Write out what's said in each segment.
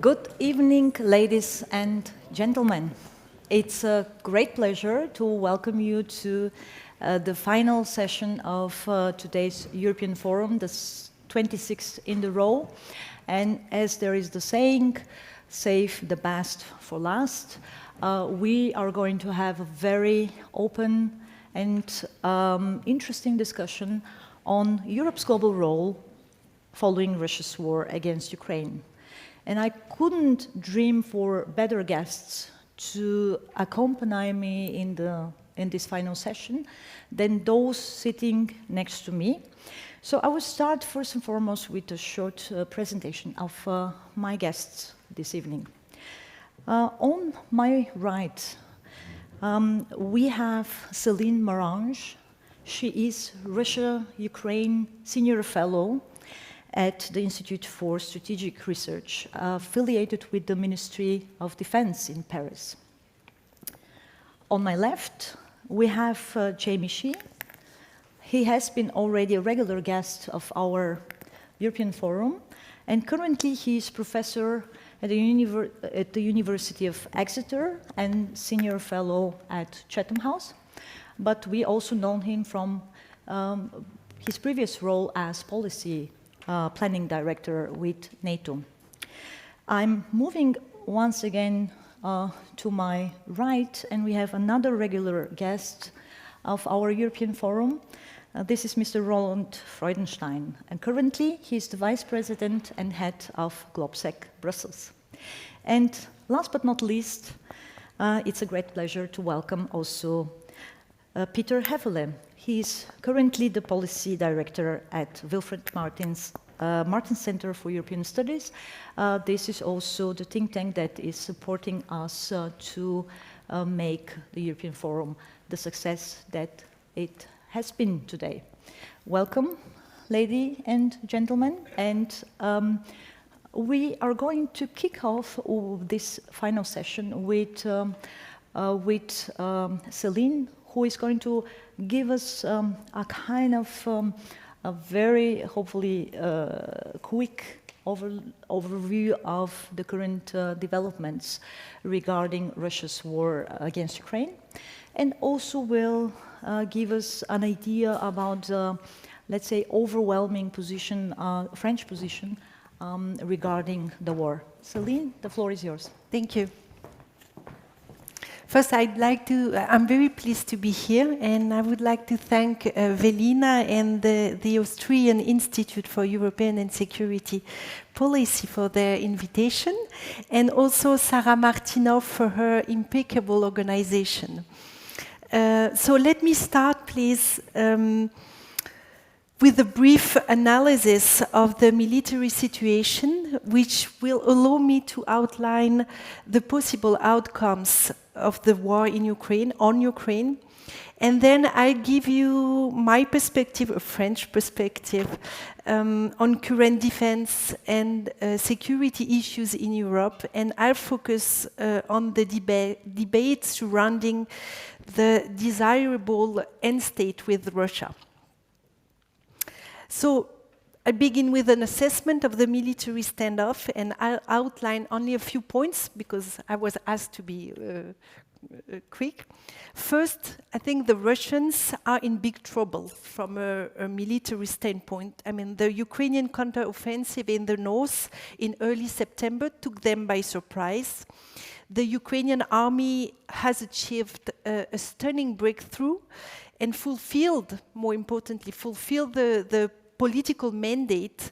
Good evening, ladies and gentlemen. It's a great pleasure to welcome you to the final session of today's European Forum, the 26th in the row. And as there is the saying, save the best for last, we are going to have a very open and interesting discussion on Europe's global role following Russia's war against Ukraine. And I couldn't dream for better guests to accompany me in this final session than those sitting next to me. So I will start first and foremost with a short presentation of my guests this evening. On my right, we have Céline Marangè. She is Russia-Ukraine Senior Fellow at the Institut for Strategic Research, affiliated with the Ministry of Defense in Paris. On my left, we have Shea. He has been already a regular guest of our European Forum, and currently he is professor at the University of Exeter and senior fellow at Chatham House. But we also know him from his previous role as policy planning director with NATO. I'm moving once again to my right, and we have another regular guest of our European Forum. This is Mr. Roland Freudenstein, and currently he's the vice president and head of GlobSec Brussels. And last but not least, it's a great pleasure to welcome also Peter Hefele. He's currently the policy director at Wilfried Martens Center for European Studies. This is also the think tank that is supporting us to make the European Forum the success that it has been today. Welcome, ladies and gentlemen, and we are going to kick off this final session with Céline, who is going to give us a kind of a very, hopefully, quick overview of the current developments regarding Russia's war against Ukraine, and also will give us an idea about, let's say, overwhelming position, French position regarding the war. Céline, the floor is yours. Thank you. First, I'm very pleased to be here, and I would like to thank Velina and the Austrian Institute for European and Security Policy for their invitation, and also Sarah Martinov for her impeccable organization. So let me start, please, with a brief analysis of the military situation, which will allow me to outline the possible outcomes of the war in Ukraine, on Ukraine. And then I give you my perspective, a French perspective, on current defense and security issues in Europe. And I'll focus on the debate surrounding the desirable end state with Russia. So I begin with an assessment of the military standoff, and I'll outline only a few points because I was asked to be quick. First, I think the Russians are in big trouble from a military standpoint. I mean, the Ukrainian counteroffensive in the north in early September took them by surprise. The Ukrainian army has achieved a stunning breakthrough and fulfilled, more importantly, the political mandate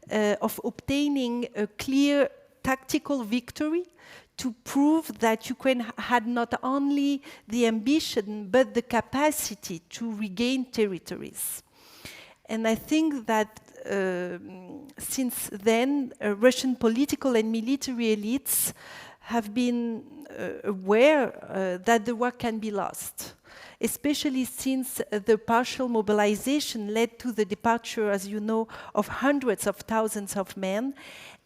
of obtaining a clear tactical victory to prove that Ukraine had not only the ambition but the capacity to regain territories. And I think that since then, Russian political and military elites have been aware that the war can be lost, especially since the partial mobilization led to the departure, as you know, of hundreds of thousands of men.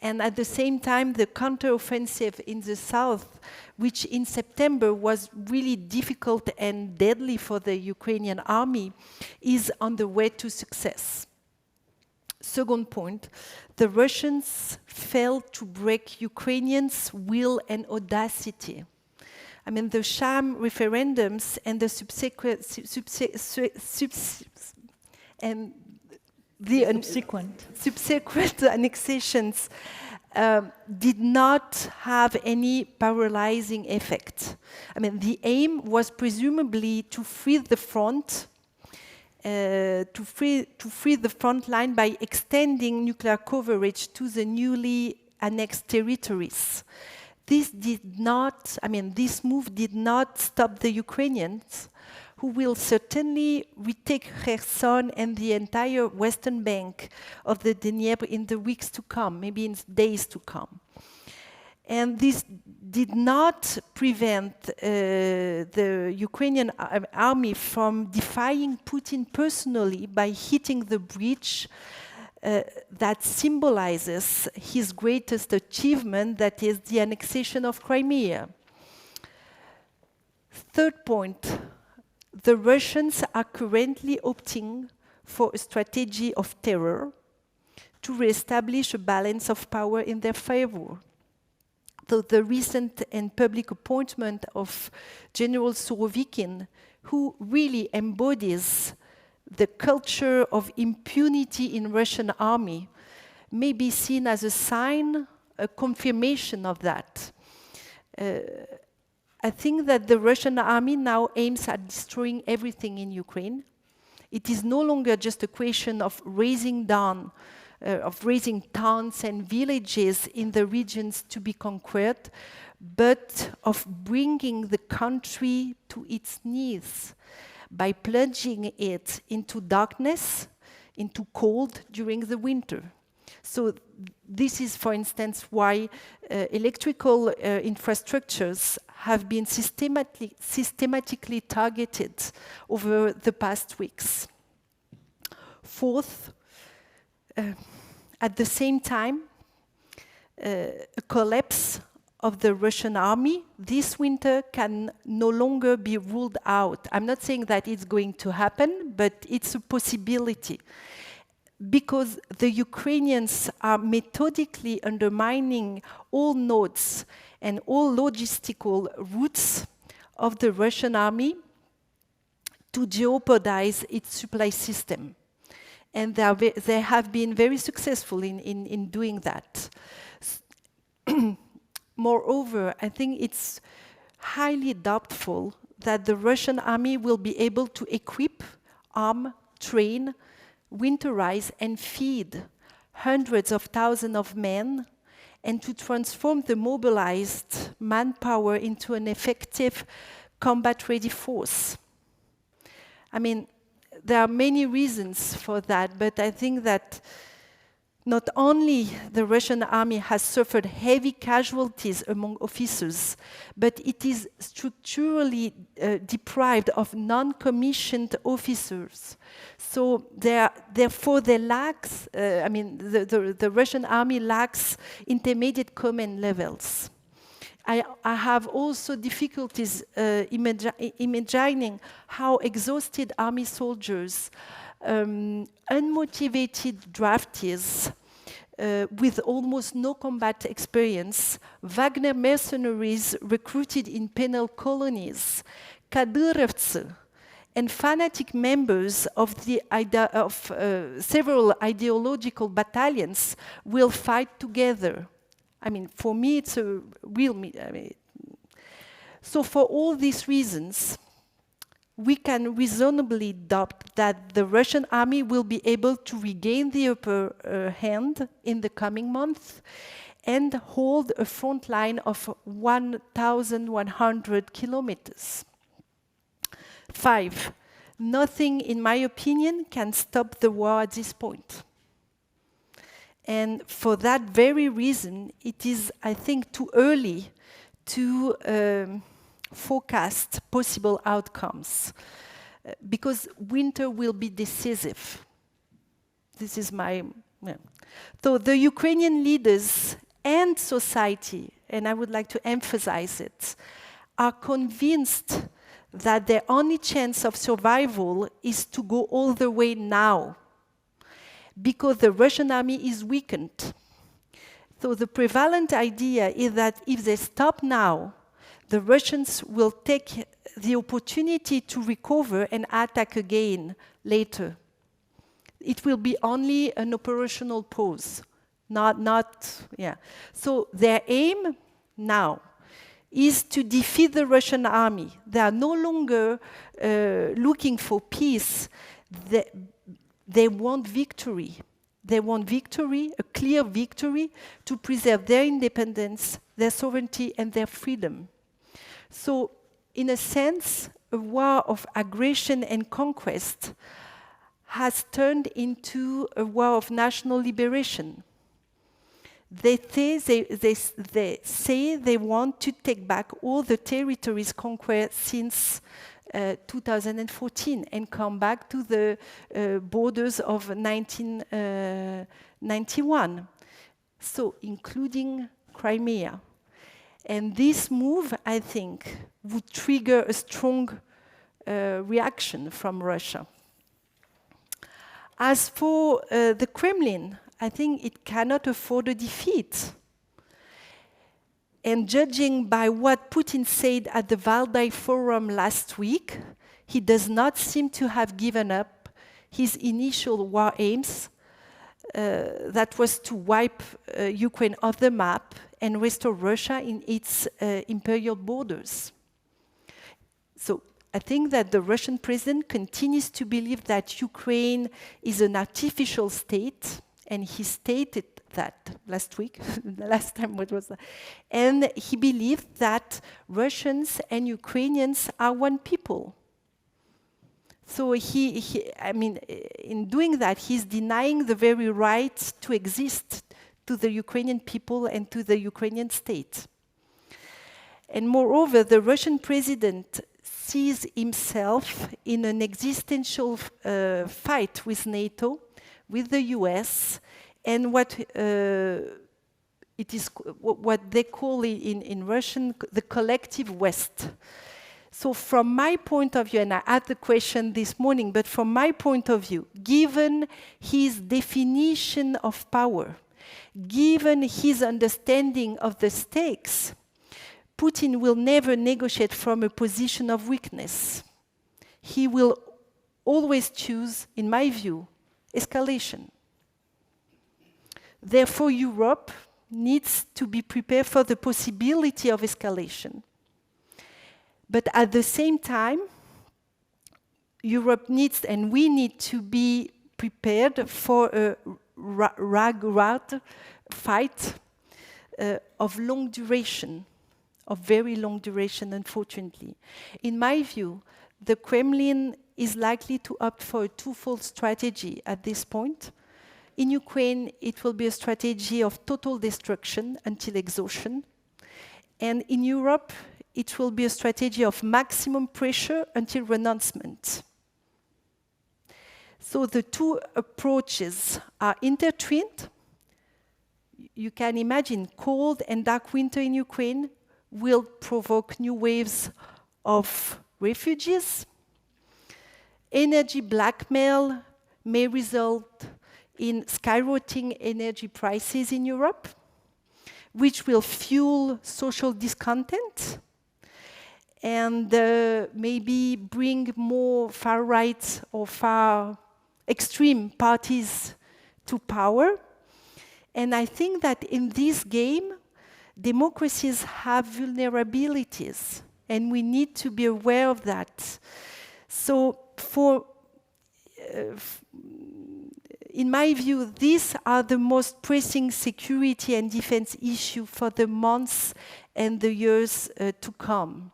And at the same time, the counteroffensive in the south, which in September was really difficult and deadly for the Ukrainian army, is on the way to success. Second point, the Russians failed to break Ukrainians' will and audacity. I mean, the sham referendums and the subsequent annexations did not have any paralyzing effect. I mean, the aim was presumably to free the front, to free the front line by extending nuclear coverage to the newly annexed territories. This move did not stop the Ukrainians, who will certainly retake Kherson and the entire western bank of the Dnieper in the weeks to come, maybe in days to come. And this did not prevent the Ukrainian army from defying Putin personally by hitting the breach that symbolizes his greatest achievement, that is the annexation of Crimea. Third point, the Russians are currently opting for a strategy of terror to reestablish a balance of power in their favor. So the recent and public appointment of General Surovikin, who really embodies the culture of impunity in Russian army, may be seen as a sign, a confirmation of that. I think that the Russian army now aims at destroying everything in Ukraine. It is no longer just a question of raising towns and villages in the regions to be conquered, but of bringing the country to its knees by plunging it into darkness, into cold during the winter. So this is, for instance, why electrical infrastructures have been systematically targeted over the past weeks. Fourth, at the same time, a collapse of the Russian army this winter can no longer be ruled out. I'm not saying that it's going to happen, but it's a possibility. Because the Ukrainians are methodically undermining all nodes and all logistical routes of the Russian army to jeopardize its supply system. And they have been very successful in doing that. Moreover, I think it's highly doubtful that the Russian army will be able to equip, arm, train, winterize and feed hundreds of thousands of men and to transform the mobilized manpower into an effective combat-ready force. I mean, there are many reasons for that, but I think that not only the Russian army has suffered heavy casualties among officers, but it is structurally deprived of non-commissioned officers. So therefore, the Russian army lacks intermediate command levels. I have also difficulties imagining how exhausted army soldiers, unmotivated draftees with almost no combat experience, Wagner mercenaries recruited in penal colonies, Kadyrovцы, and fanatic members of several ideological battalions will fight together. I mean, for me, it's a real... So for all these reasons, we can reasonably doubt that the Russian army will be able to regain the upper hand in the coming months and hold a front line of 1,100 kilometers. 5, nothing, in my opinion, can stop the war at this point. And for that very reason, it is, I think, too early to forecast possible outcomes, because winter will be decisive. This is my... So the Ukrainian leaders and society, and I would like to emphasize it, are convinced that their only chance of survival is to go all the way now. because the Russian army is weakened. So the prevalent idea is that if they stop now, the Russians will take the opportunity to recover and attack again later. It will be only an operational pause, yeah. So their aim now is to defeat the Russian army. They are no longer looking for peace. They want victory. They want victory, a clear victory, to preserve their independence, their sovereignty, and their freedom. So, in a sense, a war of aggression and conquest has turned into a war of national liberation. They say they want to take back all the territories conquered since 2014 and come back to the borders of 1991, so including Crimea. And this move, I think, would trigger a strong reaction from Russia. As for the Kremlin, I think it cannot afford a defeat. And judging by what Putin said at the Valdai Forum last week, he does not seem to have given up his initial war aims, that was to wipe Ukraine off the map and restore Russia in its imperial borders. So I think that the Russian president continues to believe that Ukraine is an artificial state, and he stated that last week, the last time what was that? And he believed that Russians and Ukrainians are one people. So I mean, in doing that, he's denying the very right to exist to the Ukrainian people and to the Ukrainian state. And moreover, the Russian president sees himself in an existential fight with NATO, with the US, and what they call in Russian the collective West. So from my point of view, and I had the question this morning, but from my point of view, given his definition of power, given his understanding of the stakes, Putin will never negotiate from a position of weakness. He will always choose, in my view, escalation. Therefore, Europe needs to be prepared for the possibility of escalation. But at the same time, Europe needs, and we need to be prepared for a rag-rag fight of long duration, of very long duration, unfortunately. In my view, the Kremlin is likely to opt for a twofold strategy at this point. In Ukraine, it will be a strategy of total destruction until exhaustion. And in Europe, it will be a strategy of maximum pressure until renouncement. So the two approaches are intertwined. You can imagine cold and dark winter in Ukraine will provoke new waves of refugees. Energy blackmail may result in skyrocketing energy prices in Europe, which will fuel social discontent and maybe bring more far-right or far extreme parties to power. And I think that in this game, democracies have vulnerabilities, and we need to be aware of that. So in my view, these are the most pressing security and defense issues for the months and the years to come.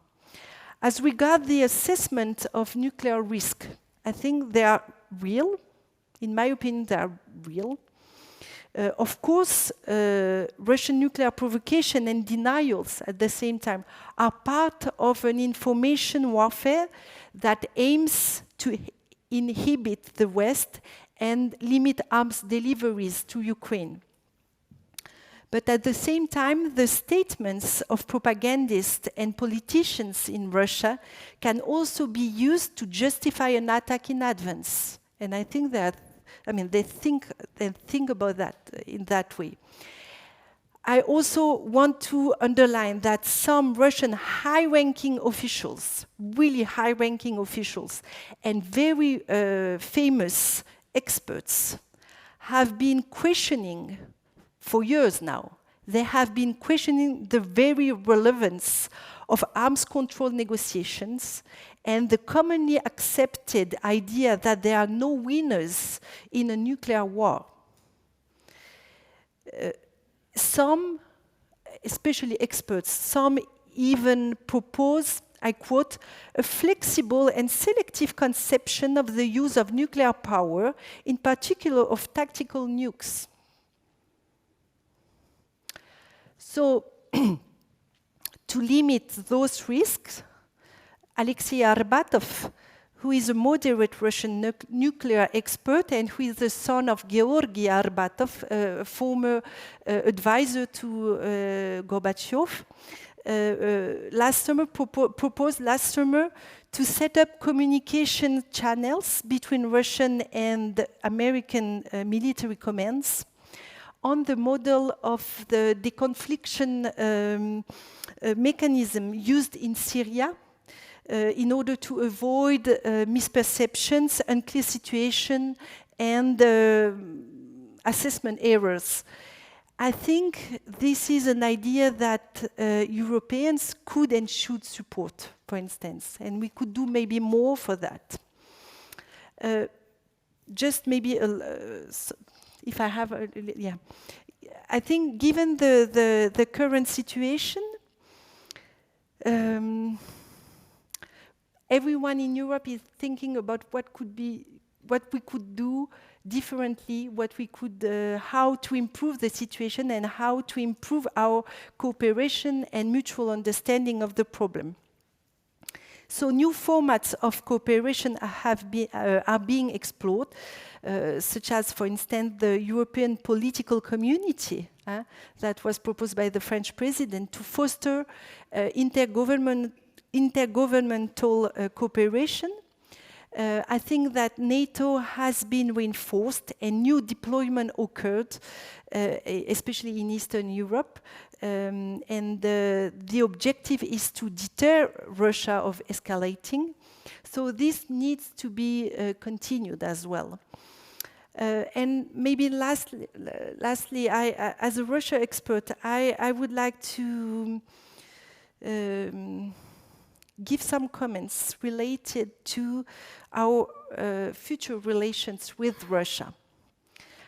As regards the assessment of nuclear risk, I think they are real. In my opinion, they are real. Of course, Russian nuclear provocation and denials at the same time are part of an information warfare that aims to inhibit the West and limit arms deliveries to Ukraine. But at the same time, the statements of propagandists and politicians in Russia can also be used to justify an attack in advance. And I think that they think about that in that way. I also want to underline that some Russian high-ranking officials, really high-ranking officials, and very famous experts have been questioning for years now. They have been questioning the very relevance of arms control negotiations and the commonly accepted idea that there are no winners in a nuclear war. Some, especially experts, some even propose, I quote, a flexible and selective conception of the use of nuclear power, in particular of tactical nukes. So, to limit those risks, Alexei Arbatov, who is a moderate Russian nuclear expert and who is the son of Georgy Arbatov, a former advisor to Gorbachev, proposed last summer to set up communication channels between Russian and American military commands on the model of the deconfliction mechanism used in Syria, in order to avoid misperceptions, unclear situation, and assessment errors. I think this is an idea that Europeans could and should support, for instance, and we could do maybe more for that. Just maybe, if I have, I think given the current situation, everyone in Europe is thinking about what we could do differently, how to improve the situation and how to improve our cooperation and mutual understanding of the problem. So new formats of cooperation are being explored, such as, for instance, the European Political Community that was proposed by the French president to foster intergovernmental cooperation. I think that NATO has been reinforced and new deployment occurred, especially in Eastern Europe. And the objective is to deter Russia of escalating. So this needs to be continued as well. And maybe lastly, as a Russia expert, I would like to give some comments related to our future relations with Russia.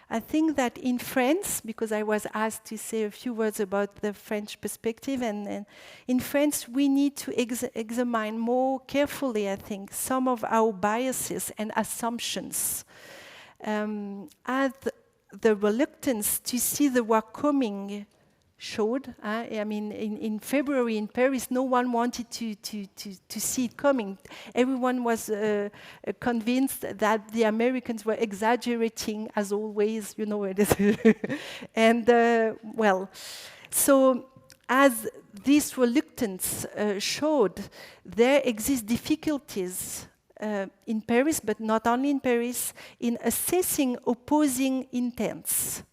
I think that in France, because I was asked to say a few words about the French perspective, and in France we need to examine more carefully, I think, some of our biases and assumptions. As the reluctance to see the war coming showed. I mean, in February in Paris, no one wanted to see it coming. Everyone was convinced that the Americans were exaggerating, as always, you know. And, well, so as this reluctance showed, there exist difficulties in Paris, but not only in Paris, in assessing opposing intents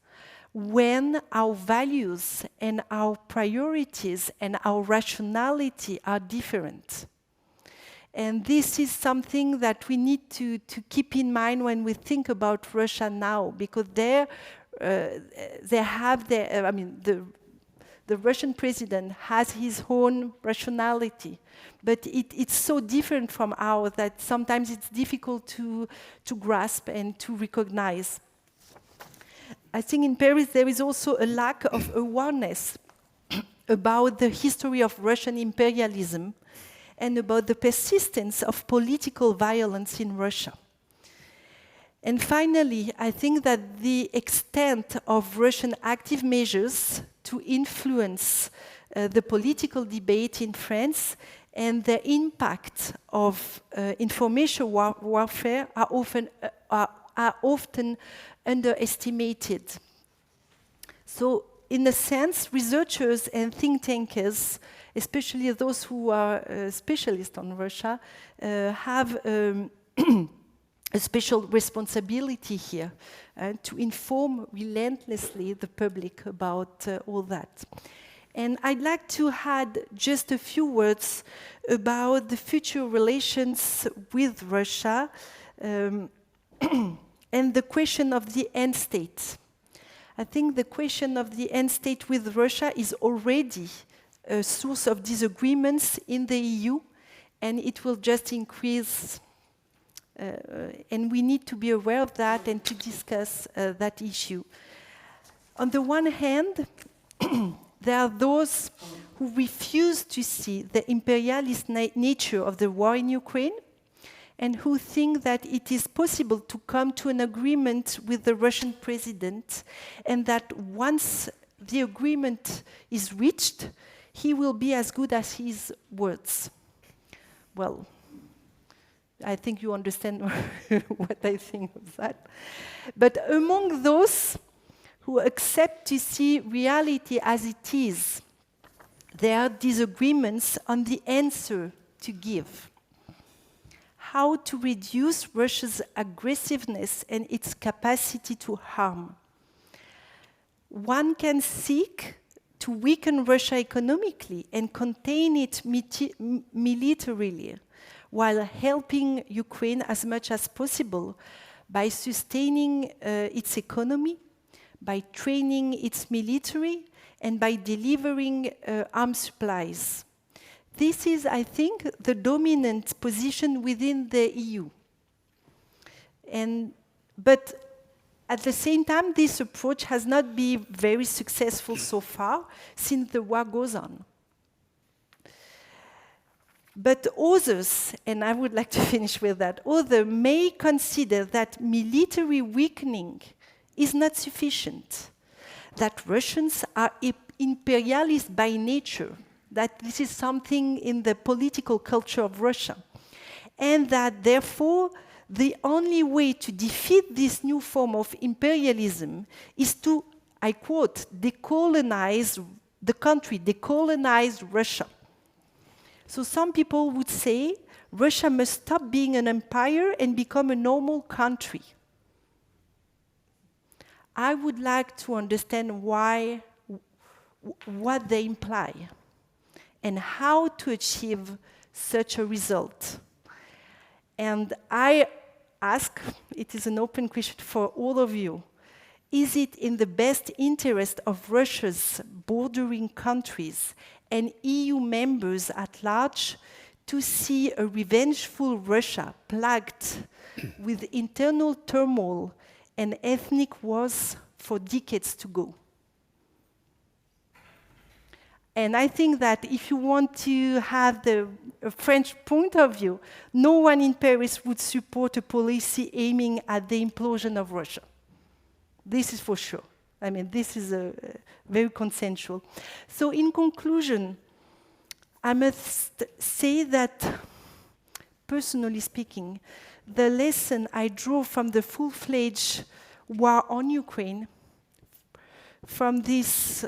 when our values and our priorities and our rationality are different. And this is something that we need to keep in mind when we think about Russia now, because they have their, I mean, the Russian president has his own rationality, but it's so different from ours that sometimes it's difficult to grasp and to recognize. I think in Paris there is also a lack of awareness about the history of Russian imperialism and about the persistence of political violence in Russia. And finally, I think that the extent of Russian active measures to influence the political debate in France and the impact of information warfare are often underestimated. So, in a sense, researchers and think tankers, especially those who are specialists on Russia, have a special responsibility here to inform relentlessly the public about all that. And I'd like to add just a few words about the future relations with Russia and the question of the end state. I think the question of the end state with Russia is already a source of disagreements in the EU, and it will just increase. And we need to be aware of that and to discuss that issue. On the one hand, there are those who refuse to see the imperialist nature of the war in Ukraine and who think that it is possible to come to an agreement with the Russian president and that once the agreement is reached, he will be as good as his words. Well, I think you understand what I think of that. But among those who accept to see reality as it is, there are disagreements on the answer to give. How to reduce Russia's aggressiveness and its capacity to harm. One can seek to weaken Russia economically and contain it militarily, while helping Ukraine as much as possible by sustaining its economy, by training its military, and by delivering arms supplies. This is, I think, the dominant position within the EU. But at the same time, this approach has not been very successful so far, since the war goes on. But others, and I would like to finish with that, others may consider that military weakening is not sufficient, that Russians are imperialist by nature, that this is something in the political culture of Russia, and that therefore the only way to defeat this new form of imperialism is to, I quote, decolonize the country, decolonize Russia. So some people would say Russia must stop being an empire and become a normal country. I would like to understand what they imply and how to achieve such a result. And I ask, it is an open question for all of you, is it in the best interest of Russia's bordering countries and EU members at large to see a revengeful Russia plagued with internal turmoil and ethnic wars for decades to go? And I think that if you want to have the French point of view, no one in Paris would support a policy aiming at the implosion of Russia. This is for sure. I mean, this is very consensual. So in conclusion, I must say that, personally speaking, the lesson I drew from the full-fledged war on Ukraine, from this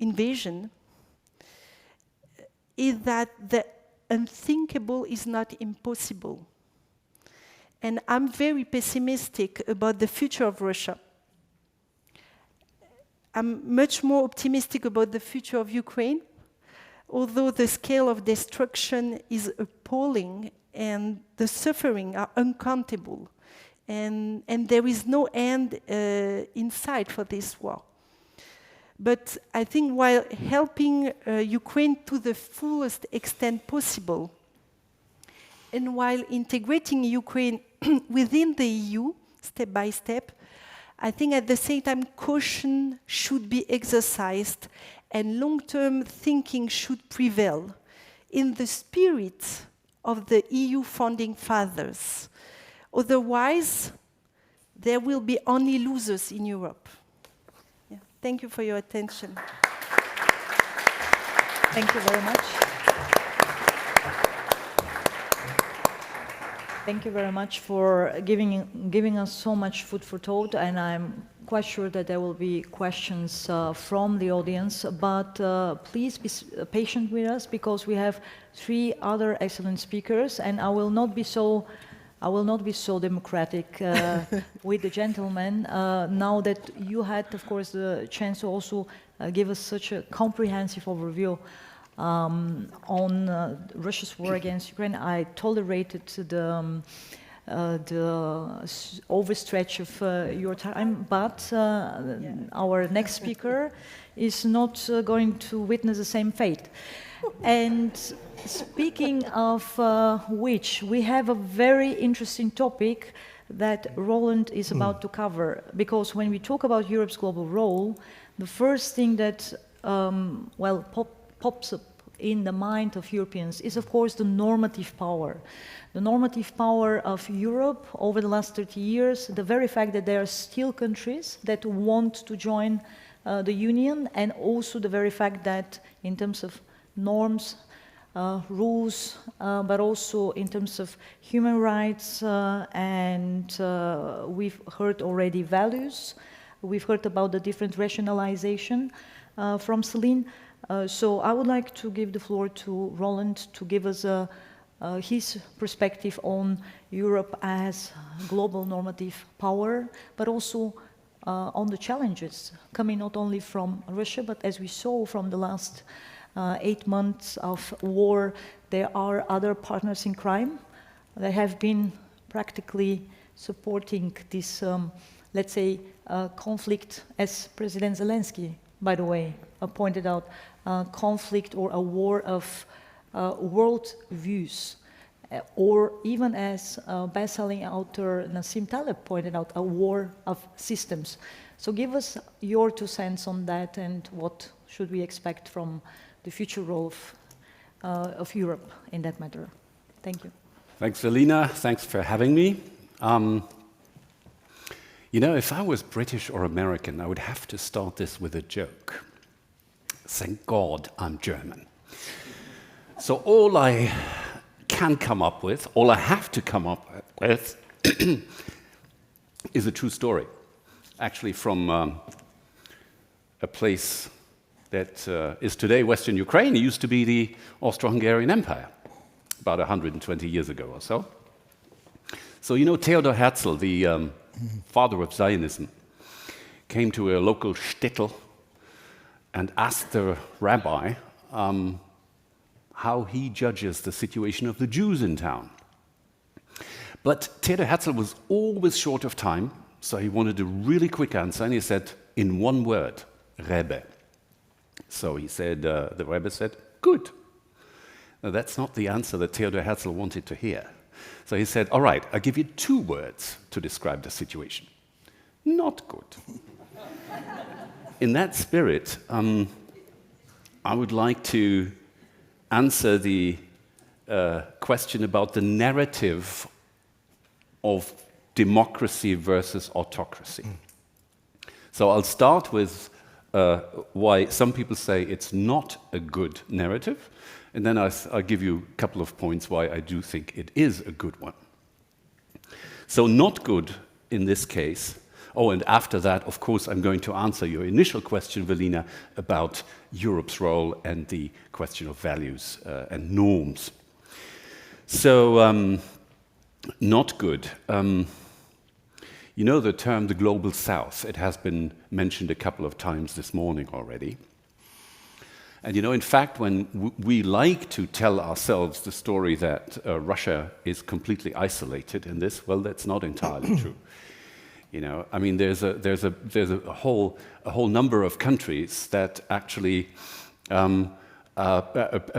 invasion, is that the unthinkable is not impossible. And I'm very pessimistic about the future of Russia. I'm much more optimistic about the future of Ukraine, although the scale of destruction is appalling and the suffering are uncountable. And there is no end in sight for this war. But I think while helping Ukraine to the fullest extent possible, and while integrating Ukraine within the EU, step by step, I think at the same time caution should be exercised and long-term thinking should prevail in the spirit of the EU founding fathers. Otherwise, there will be only losers in Europe. Yeah. Thank you for your attention. Thank you very much. Thank you very much for giving us so much food for thought, and I'm quite sure that there will be questions from the audience, but please be patient with us because we have 3 other excellent speakers, and I will not be so democratic with the gentlemen now that you had, of course, the chance to also give us such a comprehensive overview on Russia's war against Ukraine. I tolerated the overstretch of your time, but our next speaker is not going to witness the same fate. And speaking of which, we have a very interesting topic that Roland is about to cover, because when we talk about Europe's global role, the first thing that pops up in the mind of Europeans is, of course, the normative power. The normative power of Europe over the last 30 years, the very fact that there are still countries that want to join the Union, and also the very fact that in terms of norms, rules, but also in terms of human rights, and we've heard already values. We've heard about the different rationalization from Céline. So I would like to give the floor to Roland to give us his perspective on Europe as global normative power, but also on the challenges coming not only from Russia, but as we saw from the last 8 months of war, there are other partners in crime that have been practically supporting this, let's say, conflict, as President Zelensky, by the way, pointed out, conflict or a war of world views, or even as best-selling author Nassim Taleb pointed out, a war of systems. So give us your 2 cents on that, and what should we expect from the future role of Europe in that matter. Thank you. Thanks, Velina. Thanks for having me. You know, if I was British or American, I would have to start this with a joke. Thank God I'm German. So all I can come up with, all I have to come up with, is a true story. Actually from a place that is today Western Ukraine. It used to be the Austro-Hungarian Empire, about 120 years ago or so. So you know Theodor Herzl, the father of Zionism, came to a local shtetl and asked the rabbi how he judges the situation of the Jews in town. But Theodor Herzl was always short of time, so he wanted a really quick answer, and he said, in 1 word, Rebbe. So he said, the Rebbe said, good. Now, that's not the answer that Theodor Herzl wanted to hear. So he said, all right, I'll give you 2 words to describe the situation. Not good. In that spirit, I would like to answer the question about the narrative of democracy versus autocracy. So I'll start with why some people say it's not a good narrative, and then I'll give you a couple of points why I do think it is a good one. So not good in this case. Oh, and after that, of course, I'm going to answer your initial question, Velina, about Europe's role and the question of values and norms. So, not good. You know the term the Global South. It has been mentioned a couple of times this morning already. And you know, in fact, when we like to tell ourselves the story that Russia is completely isolated in this, well, that's not entirely true. You know, I mean, there's a whole number of countries that actually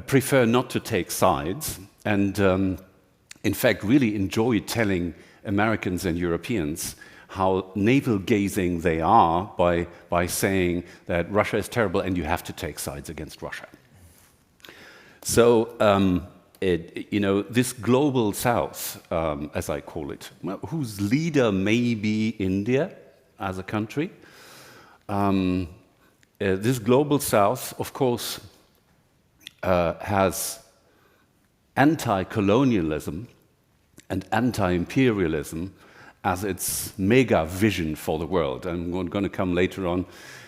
prefer not to take sides, and in fact, really enjoy telling Americans and Europeans how navel-gazing they are by saying that Russia is terrible and you have to take sides against Russia. So, you know, this global south, as I call it, whose leader may be India as a country, this global south, of course, has anti-colonialism and anti-imperialism as its mega vision for the world. And we're going to come later on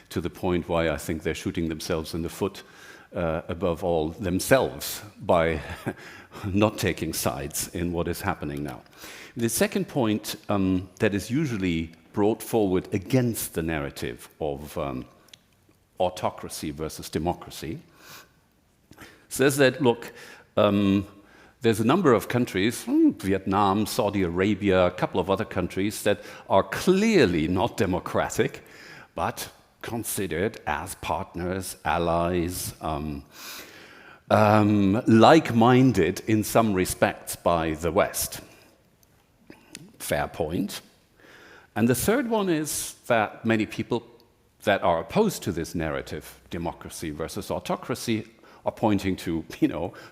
to the point why I think they're shooting themselves in the foot, above all themselves, by not taking sides in what is happening now. The second point that is usually brought forward against the narrative of autocracy versus democracy says that, look, there's a number of countries, Vietnam, Saudi Arabia, a couple of other countries that are clearly not democratic, but considered as partners, allies, like-minded in some respects by the West. Fair point. And the third one is that many people that are opposed to this narrative, democracy versus autocracy, are pointing to,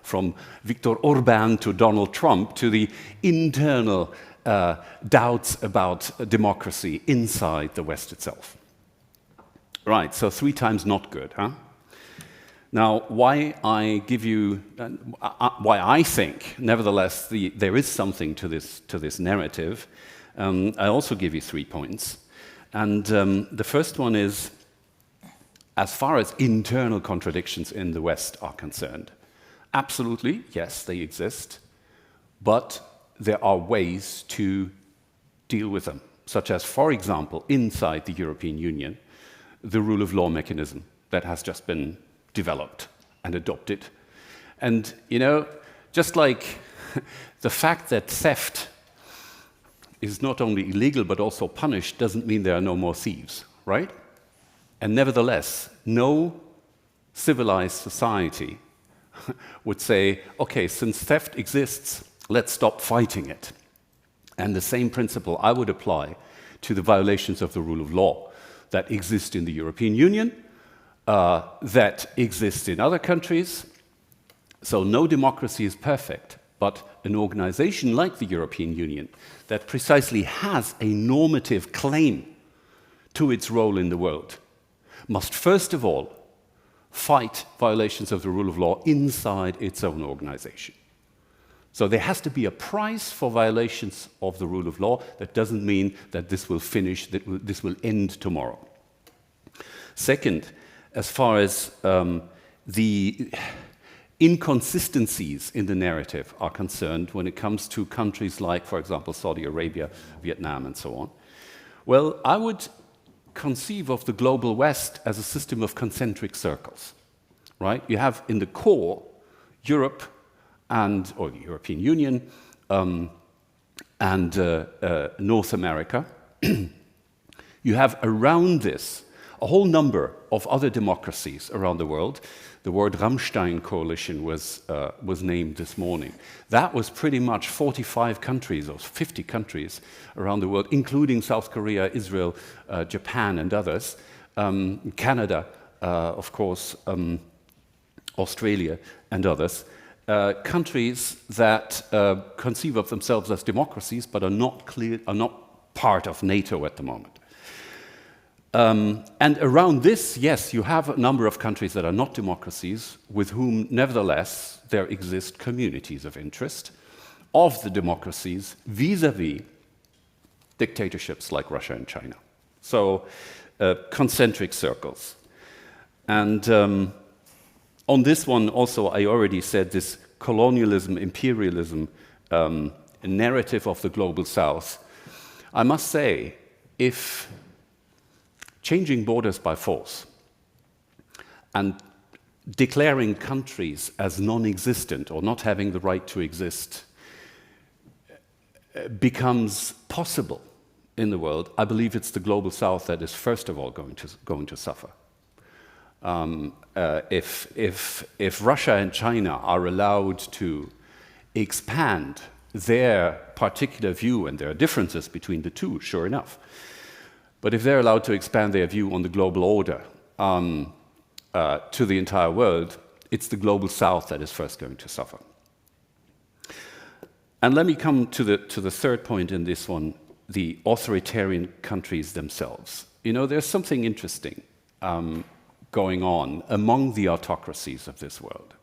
from Viktor Orban to Donald Trump, to the internal doubts about democracy inside the West itself. Right, so 3 times not good, huh? Now, why I think, nevertheless, there is something to this narrative, I also give you 3 points. And the first one is, as far as internal contradictions in the West are concerned, absolutely, yes, they exist, but there are ways to deal with them, such as, for example, inside the European Union, the rule of law mechanism that has just been developed and adopted. And, just like the fact that theft is not only illegal but also punished doesn't mean there are no more thieves, right? And nevertheless, no civilized society would say, okay, since theft exists, let's stop fighting it. And the same principle I would apply to the violations of the rule of law that exist in the European Union, that exist in other countries. So no democracy is perfect, but an organization like the European Union that precisely has a normative claim to its role in the world must first of all fight violations of the rule of law inside its own organization. So there has to be a price for violations of the rule of law. That doesn't mean that this will finish, that this will end tomorrow. Second, as far as the inconsistencies in the narrative are concerned when it comes to countries like, for example, Saudi Arabia, Vietnam, and so on, well, I would conceive of the global West as a system of concentric circles, right? You have in the core Europe or the European Union and North America. You have around this a whole number of other democracies around the world. The word Rammstein coalition was named this morning. That was pretty much 45 countries or 50 countries around the world, including South Korea, Israel, Japan, and others. Canada, of course, Australia, and others. Countries that conceive of themselves as democracies but are not part of NATO at the moment. And around this, yes, you have a number of countries that are not democracies, with whom, nevertheless, there exist communities of interest of the democracies vis-à-vis dictatorships like Russia and China. So, concentric circles. And on this one, also, I already said this colonialism, imperialism narrative of the global South. I must say, if changing borders by force and declaring countries as non-existent or not having the right to exist becomes possible in the world, I believe it's the global South that is first of all going to suffer. If Russia and China are allowed to expand their particular view, and there are differences between the two, sure enough, but if they're allowed to expand their view on the global order to the entire world, it's the global South that is first going to suffer. And let me come to the third point in this one, the authoritarian countries themselves. There's something interesting going on among the autocracies of this world.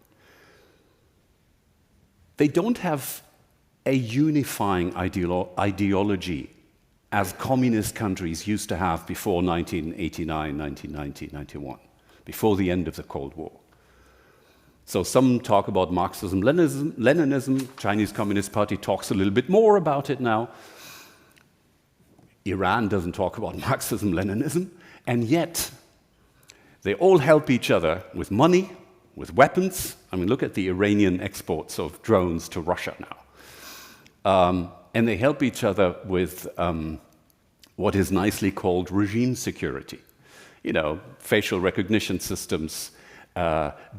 They don't have a unifying ideology as communist countries used to have before 1989, 1990, 91, before the end of the Cold War. So some talk about Marxism, Leninism. Chinese Communist Party talks a little bit more about it now. Iran doesn't talk about Marxism, Leninism, and yet they all help each other with money, with weapons. I mean, look at the Iranian exports of drones to Russia now. And they help each other with what is nicely called regime security. You know, facial recognition systems,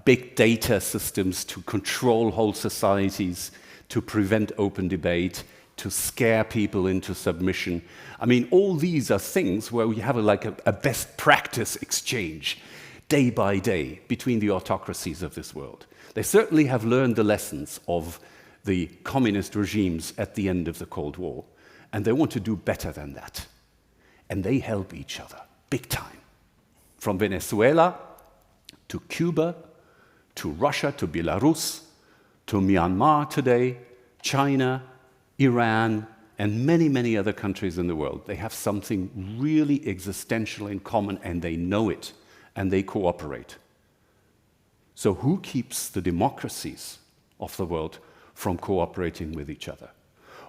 big data systems to control whole societies, to prevent open debate, to scare people into submission. I mean, all these are things where we have a best practice exchange day by day between the autocracies of this world. They certainly have learned the lessons of the communist regimes at the end of the Cold War, and they want to do better than that. And they help each other, big time. From Venezuela to Cuba, to Russia, to Belarus, to Myanmar today, China, Iran, and many, many other countries in the world. They have something really existential in common, and they know it, and they cooperate. So who keeps the democracies of the world from cooperating with each other?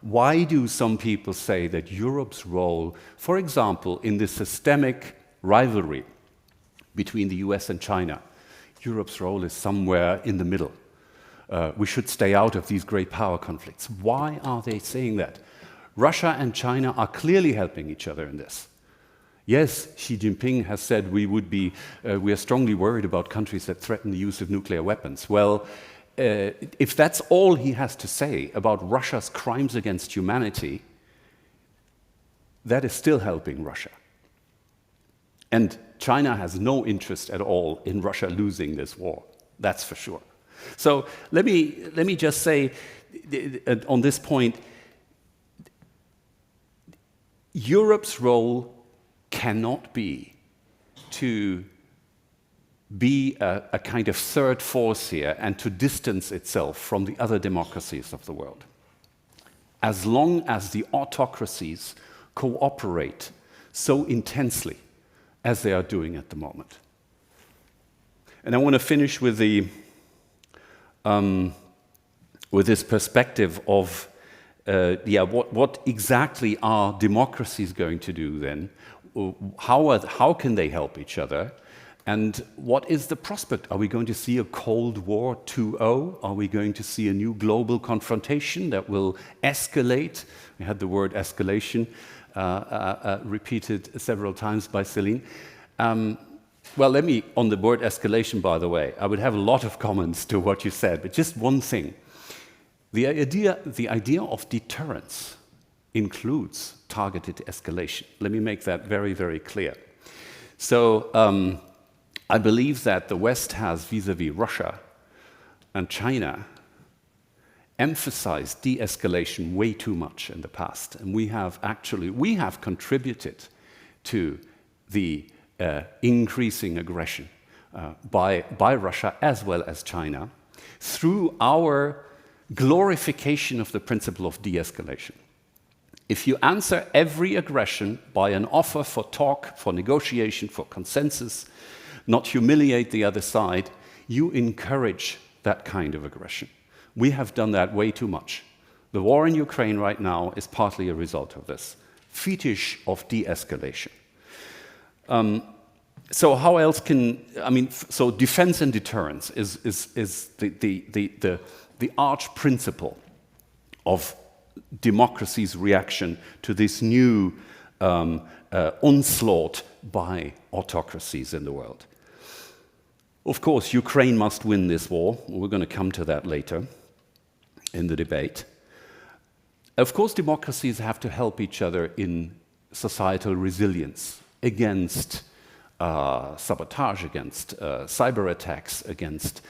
Why do some people say that Europe's role, for example, in the systemic rivalry between the US and China, Europe's role is somewhere in the middle? We should stay out of these great power conflicts. Why are they saying that? Russia and China are clearly helping each other in this. Yes, Xi Jinping has said we are strongly worried about countries that threaten the use of nuclear weapons. Well, if that's all he has to say about Russia's crimes against humanity, that is still helping Russia. And China has no interest at all in Russia losing this war, that's for sure. So let me just say on this point, Europe's role cannot be to be a kind of third force here and to distance itself from the other democracies of the world. As long as the autocracies cooperate so intensely as they are doing at the moment. And I want to finish with this perspective of what exactly are democracies going to do then? How can they help each other? And what is the prospect? Are we going to see a Cold War 2.0? Are we going to see a new global confrontation that will escalate? We had the word escalation repeated several times by Céline. Well, on the word escalation, by the way, I would have a lot of comments to what you said, but just one thing. The idea of deterrence includes targeted escalation. Let me make that very, very clear. So I believe that the West has, vis-à-vis Russia and China, emphasized de-escalation way too much in the past. And we have contributed to the increasing aggression by Russia as well as China through our glorification of the principle of de-escalation. If you answer every aggression by an offer for talk, for negotiation, for consensus, not humiliate the other side, you encourage that kind of aggression. We have done that way too much. The war in Ukraine right now is partly a result of this fetish of de-escalation. So how else so defense and deterrence is the arch principle of democracy's reaction to this new onslaught by autocracies in the world. Of course, Ukraine must win this war. We're going to come to that later in the debate. Of course, democracies have to help each other in societal resilience against sabotage, against cyber attacks, against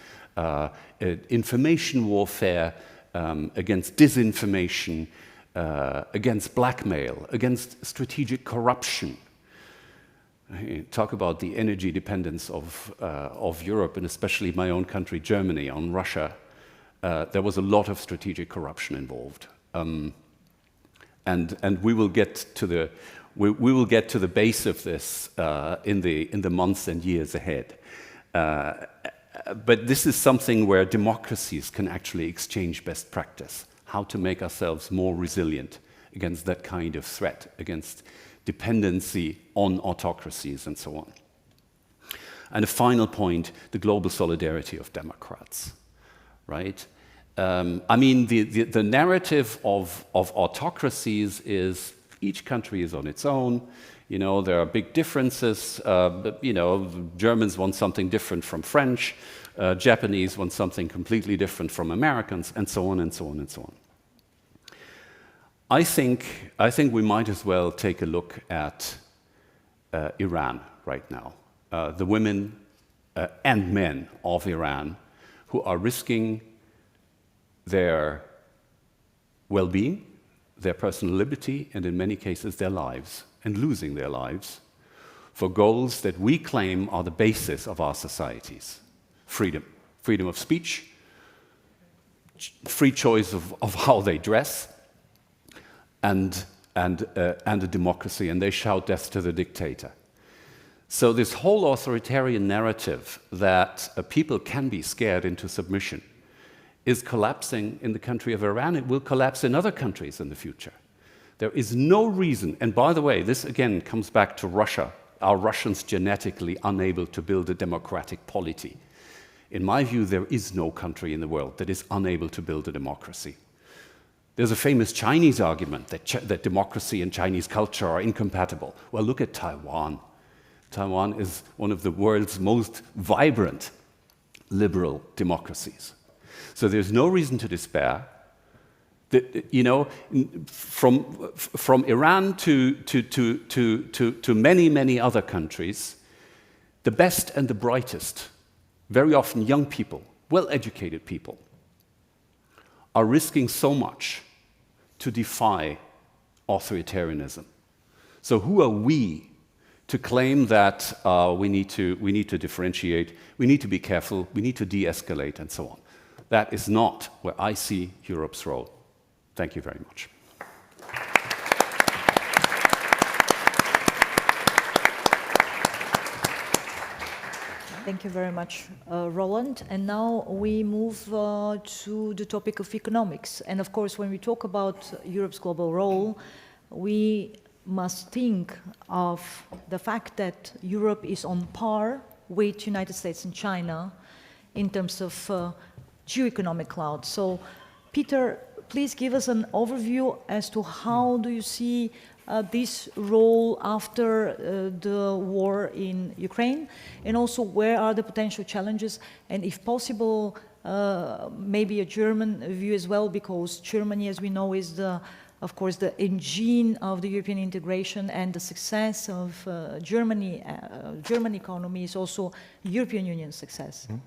information warfare, against disinformation, against blackmail, against strategic corruption. Talk about the energy dependence of Europe, and especially my own country, Germany, on Russia. There was a lot of strategic corruption involved. And we will get to the base of this in the months and years ahead. But this is something where democracies can actually exchange best practice, how to make ourselves more resilient against that kind of threat, against dependency on autocracies and so on. And a final point, the global solidarity of democrats, right? I mean, the narrative of autocracies is each country is on its own. You know, there are big differences. But, you know, the Germans want something different from French. Japanese want something completely different from Americans, and so on and so on and so on. I think we might as well take a look at Iran right now. The women and men of Iran who are risking their well-being, their personal liberty, and in many cases their lives, and losing their lives for goals that we claim are the basis of our societies. Freedom. Freedom of speech, free choice of how they dress, and a democracy, and they shout death to the dictator. So this whole authoritarian narrative that people can be scared into submission is collapsing in the country of Iran. It will collapse in other countries in the future. There is no reason, and by the way, this again comes back to Russia. Are Russians genetically unable to build a democratic polity? In my view, there is no country in the world that is unable to build a democracy. There's a famous Chinese argument that democracy and Chinese culture are incompatible. Well, look at Taiwan. Taiwan is one of the world's most vibrant liberal democracies. So there's no reason to despair. You know, from Iran to many, many other countries, the best and the brightest, very often young people, well-educated people, are risking so much to defy authoritarianism. So who are we to claim that we need to differentiate, we need to be careful, we need to de-escalate, and so on? That is not where I see Europe's role. Thank you very much. Thank you very much, Roland. And now we move to the topic of economics. And of course, when we talk about Europe's global role, we must think of the fact that Europe is on par with United States and China in terms of geo-economic cloud. So, Peter, please give us an overview as to how do you see this role after the war in Ukraine, and also where are the potential challenges, and if possible, maybe a German view as well, because Germany, as we know, is of course, the engine of the European integration, and the success of German economy is also European Union success. Mm-hmm.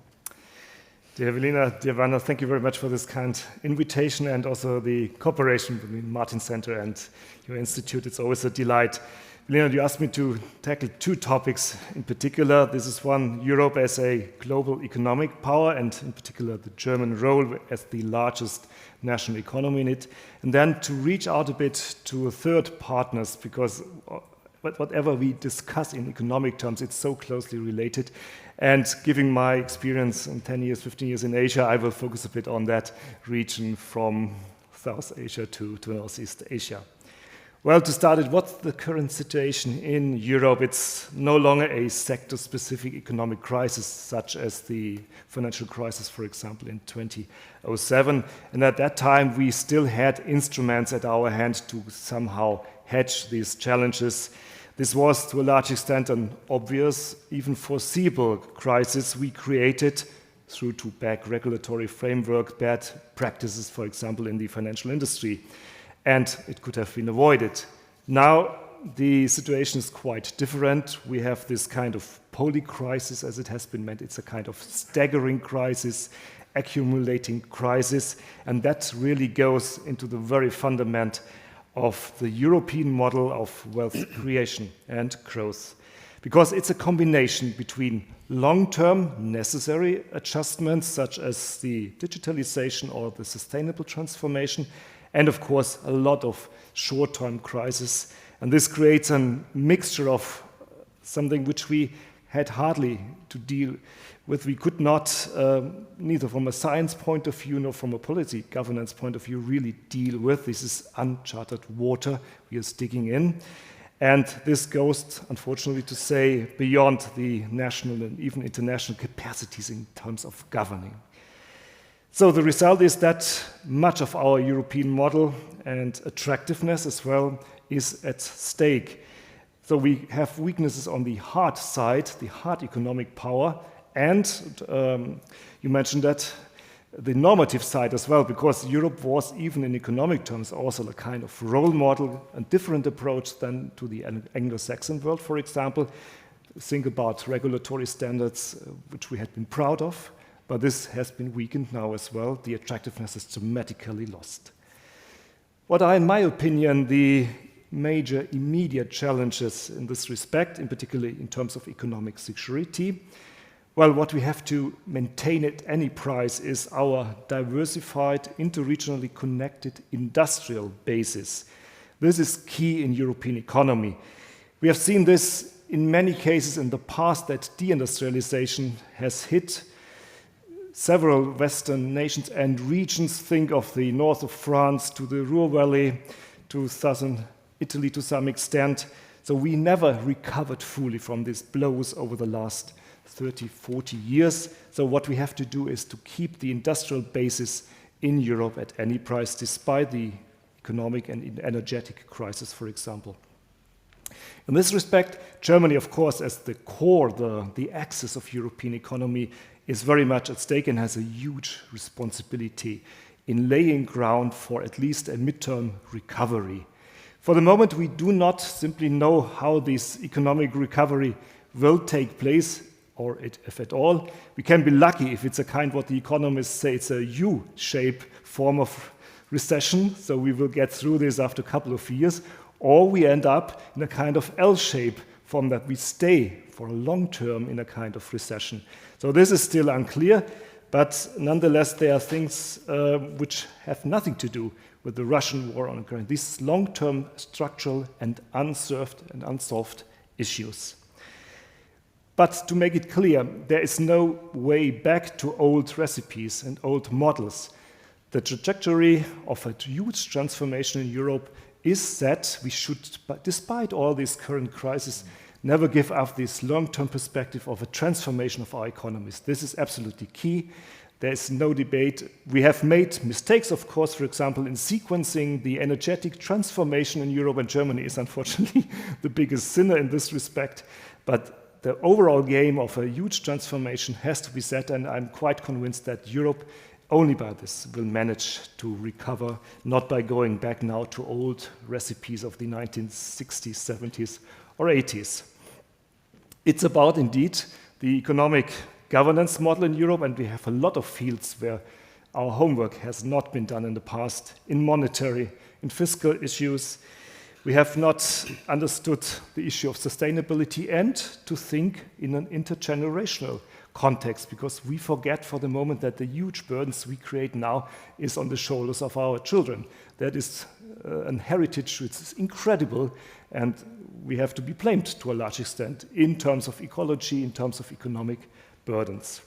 Dear Velina, dear Werner, thank you very much for this kind invitation and also the cooperation between Martens Center and your institute. It's always a delight. Velina, you asked me to tackle two topics in particular. This is one, Europe as a global economic power, and in particular the German role as the largest national economy in it. And then to reach out a bit to third partners, because whatever we discuss in economic terms, it's so closely related. And given my experience in 10 years, 15 years in Asia, I will focus a bit on that region from South Asia to Northeast Asia. Well, to start it, what's the current situation in Europe? It's no longer a sector-specific economic crisis, such as the financial crisis, for example, in 2007. And at that time, we still had instruments at our hand to somehow hedge these challenges. This was, to a large extent, an obvious, even foreseeable crisis we created through to back regulatory framework, bad practices, for example, in the financial industry. And it could have been avoided. Now, the situation is quite different. We have this kind of polycrisis, as it has been meant. It's a kind of staggering crisis, accumulating crisis, and that really goes into the very fundament of the European model of wealth creation and growth. Because it's a combination between long-term necessary adjustments, such as the digitalization or the sustainable transformation, and of course a lot of short-term crisis. And this creates a mixture of something which we had hardly to deal with. We could not, neither from a science point of view nor from a policy governance point of view, really deal with. This is uncharted water we are sticking in. And this goes, unfortunately to say, beyond the national and even international capacities in terms of governing. So the result is that much of our European model and attractiveness as well is at stake. So we have weaknesses on the hard side, the hard economic power, and you mentioned that, the normative side as well, because Europe was, even in economic terms, also a kind of role model, a different approach than to the Anglo-Saxon world, for example. Think about regulatory standards, which we had been proud of, but this has been weakened now as well. The attractiveness is dramatically lost. What are, in my opinion, the major immediate challenges in this respect, in particular in terms of economic security? Well, what we have to maintain at any price is our diversified, interregionally connected industrial basis. This is key in European economy. We have seen this in many cases in the past, that deindustrialization has hit several Western nations and regions. Think of the north of France to the Ruhr Valley, to southern Italy to some extent. So we never recovered fully from these blows over the last 30, 40 years. So what we have to do is to keep the industrial basis in Europe at any price, despite the economic and energetic crisis, for example. In this respect, Germany, of course, as the core, the axis of European economy, is very much at stake and has a huge responsibility in laying ground for at least a midterm recovery. For the moment, we do not simply know how this economic recovery will take place, or if at all. We can be lucky if it's a kind, what the economists say, it's a U-shaped form of recession, so we will get through this after a couple of years, or we end up in a kind of L-shape form, that we stay for a long term in a kind of recession. So this is still unclear, but nonetheless there are things which have nothing to do with the Russian war on Ukraine. These long-term structural and unsolved issues. But to make it clear, there is no way back to old recipes and old models. The trajectory of a huge transformation in Europe is set. We should, despite all these current crises, never give up this long-term perspective of a transformation of our economies. This is absolutely key. There is no debate. We have made mistakes, of course, for example, in sequencing the energetic transformation in Europe, and Germany is unfortunately the biggest sinner in this respect. But the overall game of a huge transformation has to be set, and I'm quite convinced that Europe only by this will manage to recover, not by going back now to old recipes of the 1960s, 70s, or 80s. It's about, indeed, the economic governance model in Europe, and we have a lot of fields where our homework has not been done in the past, in monetary, in fiscal issues. We have not understood the issue of sustainability and to think in an intergenerational context, because we forget for the moment that the huge burdens we create now is on the shoulders of our children. That is an heritage which is incredible, and we have to be blamed to a large extent in terms of ecology, in terms of economic burdens.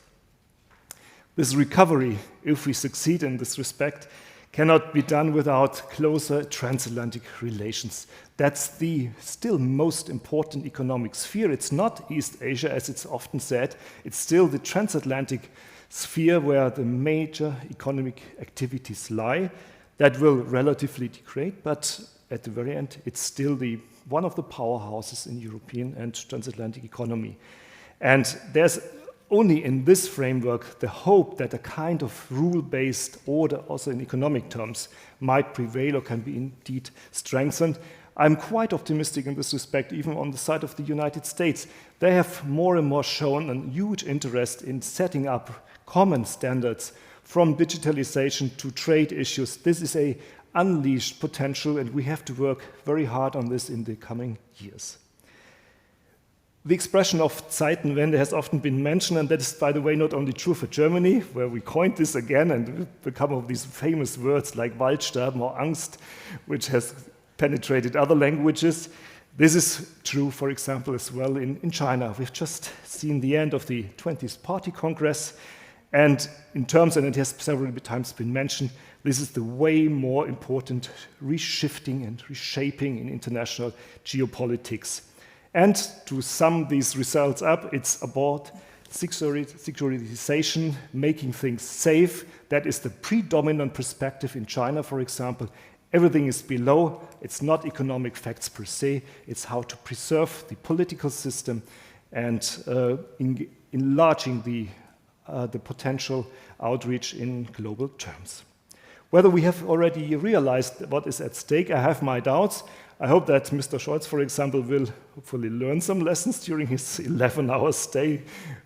This recovery, if we succeed in this respect, cannot be done without closer transatlantic relations. That's the still most important economic sphere. It's not East Asia, as it's often said. It's still the transatlantic sphere where the major economic activities lie. That will relatively degrade, but at the very end, it's still one of the powerhouses in European and transatlantic economy. And there's only in this framework the hope that a kind of rule-based order, also in economic terms, might prevail or can be indeed strengthened. I'm quite optimistic in this respect, even on the side of the United States. They have more and more shown a huge interest in setting up common standards, from digitalization to trade issues. This is an unleashed potential, and we have to work very hard on this in the coming years. The expression of Zeitenwende has often been mentioned, and that is, by the way, not only true for Germany, where we coined this again and become of these famous words like Waldsterben or Angst, which has penetrated other languages. This is true, for example, as well in China. We've just seen the end of the 20th Party Congress, and in terms, and it has several times been mentioned, this is the way more important reshifting and reshaping in international geopolitics. And to sum these results up, it's about securitization, making things safe. That is the predominant perspective in China, for example. Everything is below. It's not economic facts per se. It's how to preserve the political system and enlarging the potential outreach in global terms. Whether we have already realized what is at stake, I have my doubts. I hope that Mr. Scholz, for example, will hopefully learn some lessons during his 11-hour stay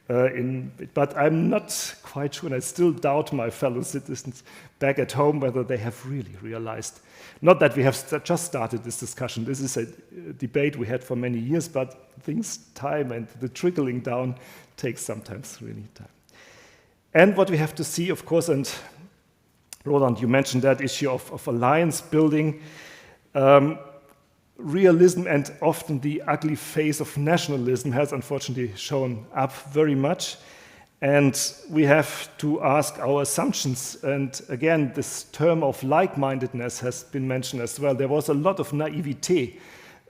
but I'm not quite sure, and I still doubt my fellow citizens back at home whether they have really realized. Not that we have just started this discussion. This is a debate we had for many years, but things time and the trickling down takes sometimes really time. And what we have to see, of course, and Roland, you mentioned that issue of alliance building, realism and often the ugly face of nationalism has unfortunately shown up very much. And we have to ask our assumptions. And again, this term of like-mindedness has been mentioned as well. There was a lot of naivete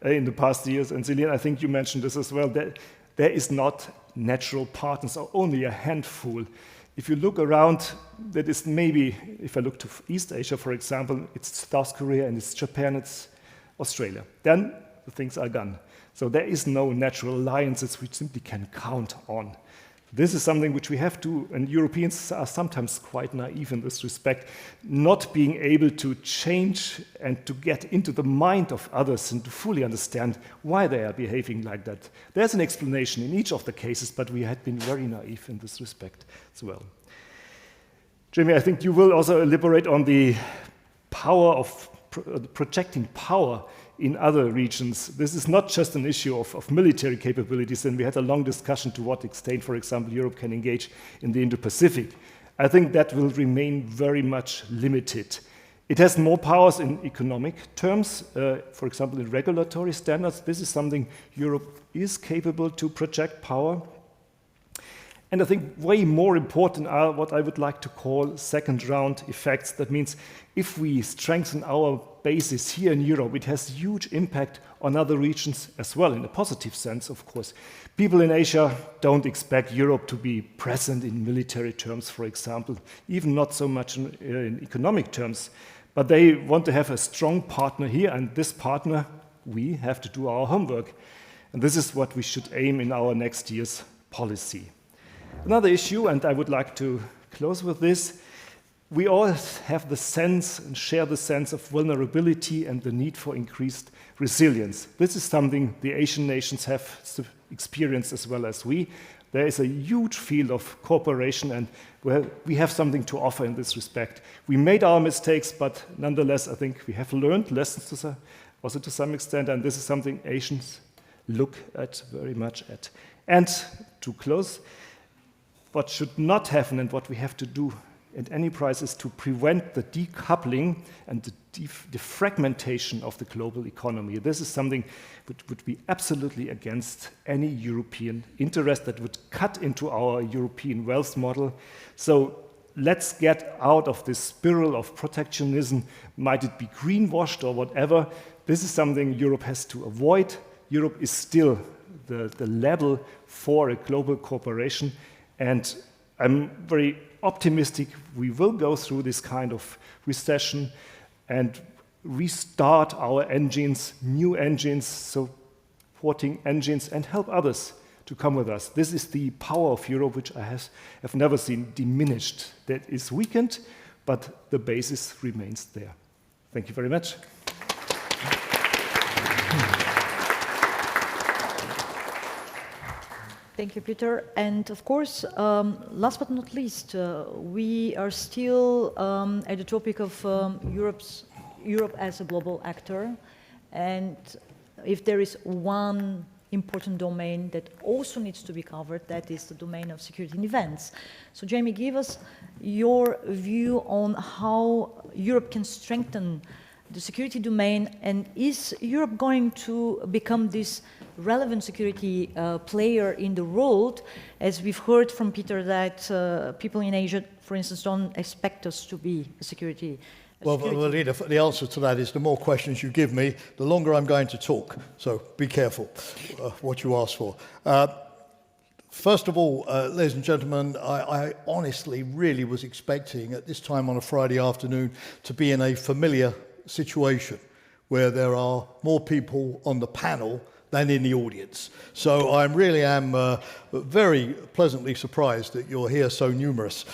in the past years. And Céline, I think you mentioned this as well, that there is not natural partners or only a handful. If you look around, that is maybe, if I look to East Asia, for example, it's South Korea and it's Japan, it's Australia. Then the things are gone. So there is no natural alliances which simply can count on. This is something which we have to, and Europeans are sometimes quite naive in this respect, not being able to change and to get into the mind of others and to fully understand why they are behaving like that. There's an explanation in each of the cases, but we had been very naive in this respect as well. Jamie, I think you will also elaborate on the power of projecting power in other regions. This is not just an issue of military capabilities, and we had a long discussion to what extent, for example, Europe can engage in the Indo-Pacific. I think that will remain very much limited. It has more powers in economic terms, for example, in regulatory standards. This is something Europe is capable to project power. And I think way more important are what I would like to call second round effects. That means if we strengthen our basis here in Europe, it has huge impact on other regions as well, in a positive sense, of course. People in Asia don't expect Europe to be present in military terms, for example, even not so much in economic terms. But they want to have a strong partner here, and this partner, we have to do our homework. And this is what we should aim in our next year's policy. Another issue, and I would like to close with this, we all have the sense and share the sense of vulnerability and the need for increased resilience. This is something the Asian nations have experienced as well as we. There is a huge field of cooperation, and we have something to offer in this respect. We made our mistakes, but nonetheless, I think we have learned lessons also to some extent, and this is something Asians look at very much at. And to close, what should not happen and what we have to do at any price is to prevent the decoupling and the fragmentation of the global economy. This is something which would be absolutely against any European interest, that would cut into our European wealth model. So let's get out of this spiral of protectionism, might it be greenwashed or whatever. This is something Europe has to avoid. Europe is still the level for a global cooperation. And I'm very optimistic we will go through this kind of recession and restart our engines, new engines, supporting engines, and help others to come with us. This is the power of Europe, which I have never seen diminished. That is weakened, but the basis remains there. Thank you very much. Thank you, Peter. And of course, last but not least, we are still at the topic of Europe as a global actor. And if there is one important domain that also needs to be covered, that is the domain of security and defense. So Jamie, give us your view on how Europe can strengthen the security domain, and is Europe going to become this relevant security player in the world, as we've heard from Peter that people in Asia, for instance, don't expect us to be a security. Well, Velina, the answer to that is the more questions you give me, the longer I'm going to talk. So be careful what you ask for. First of all, ladies and gentlemen, I honestly really was expecting at this time on a Friday afternoon to be in a familiar situation where there are more people on the panel than in the audience. So I really am very pleasantly surprised that you're here so numerous.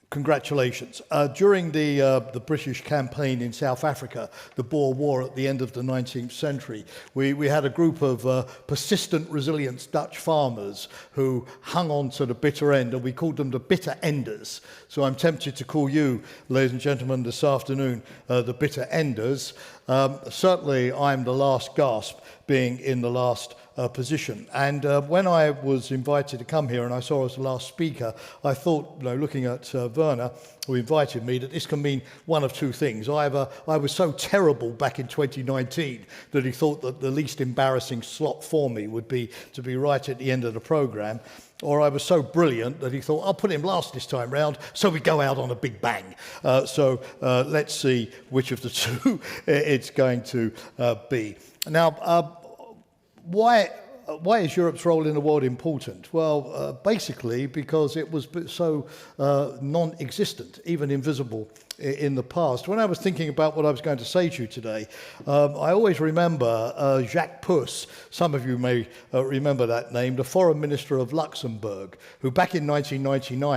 Congratulations. During the British campaign in South Africa, the Boer War at the end of the 19th century, we had a group of persistent, resilient Dutch farmers who hung on to the bitter end, and we called them the bitter enders. So I'm tempted to call you, ladies and gentlemen, this afternoon, the bitter enders. Certainly I'm the last gasp, being in the last position. And when I was invited to come here and I saw I was the last speaker, I thought, looking at Werner, who invited me, that this can mean one of two things. Either I was so terrible back in 2019 that he thought that the least embarrassing slot for me would be to be right at the end of the programme, or I was so brilliant that he thought, I'll put him last this time round, so we go out on a big bang. So let's see which of the two it's going to be. Now, why is Europe's role in the world important? Well, basically because it was so non-existent, even invisible in the past. When I was thinking about what I was going to say to you today, I always remember Jacques Puss. Some of you may remember that name, the foreign minister of Luxembourg, who back in 91,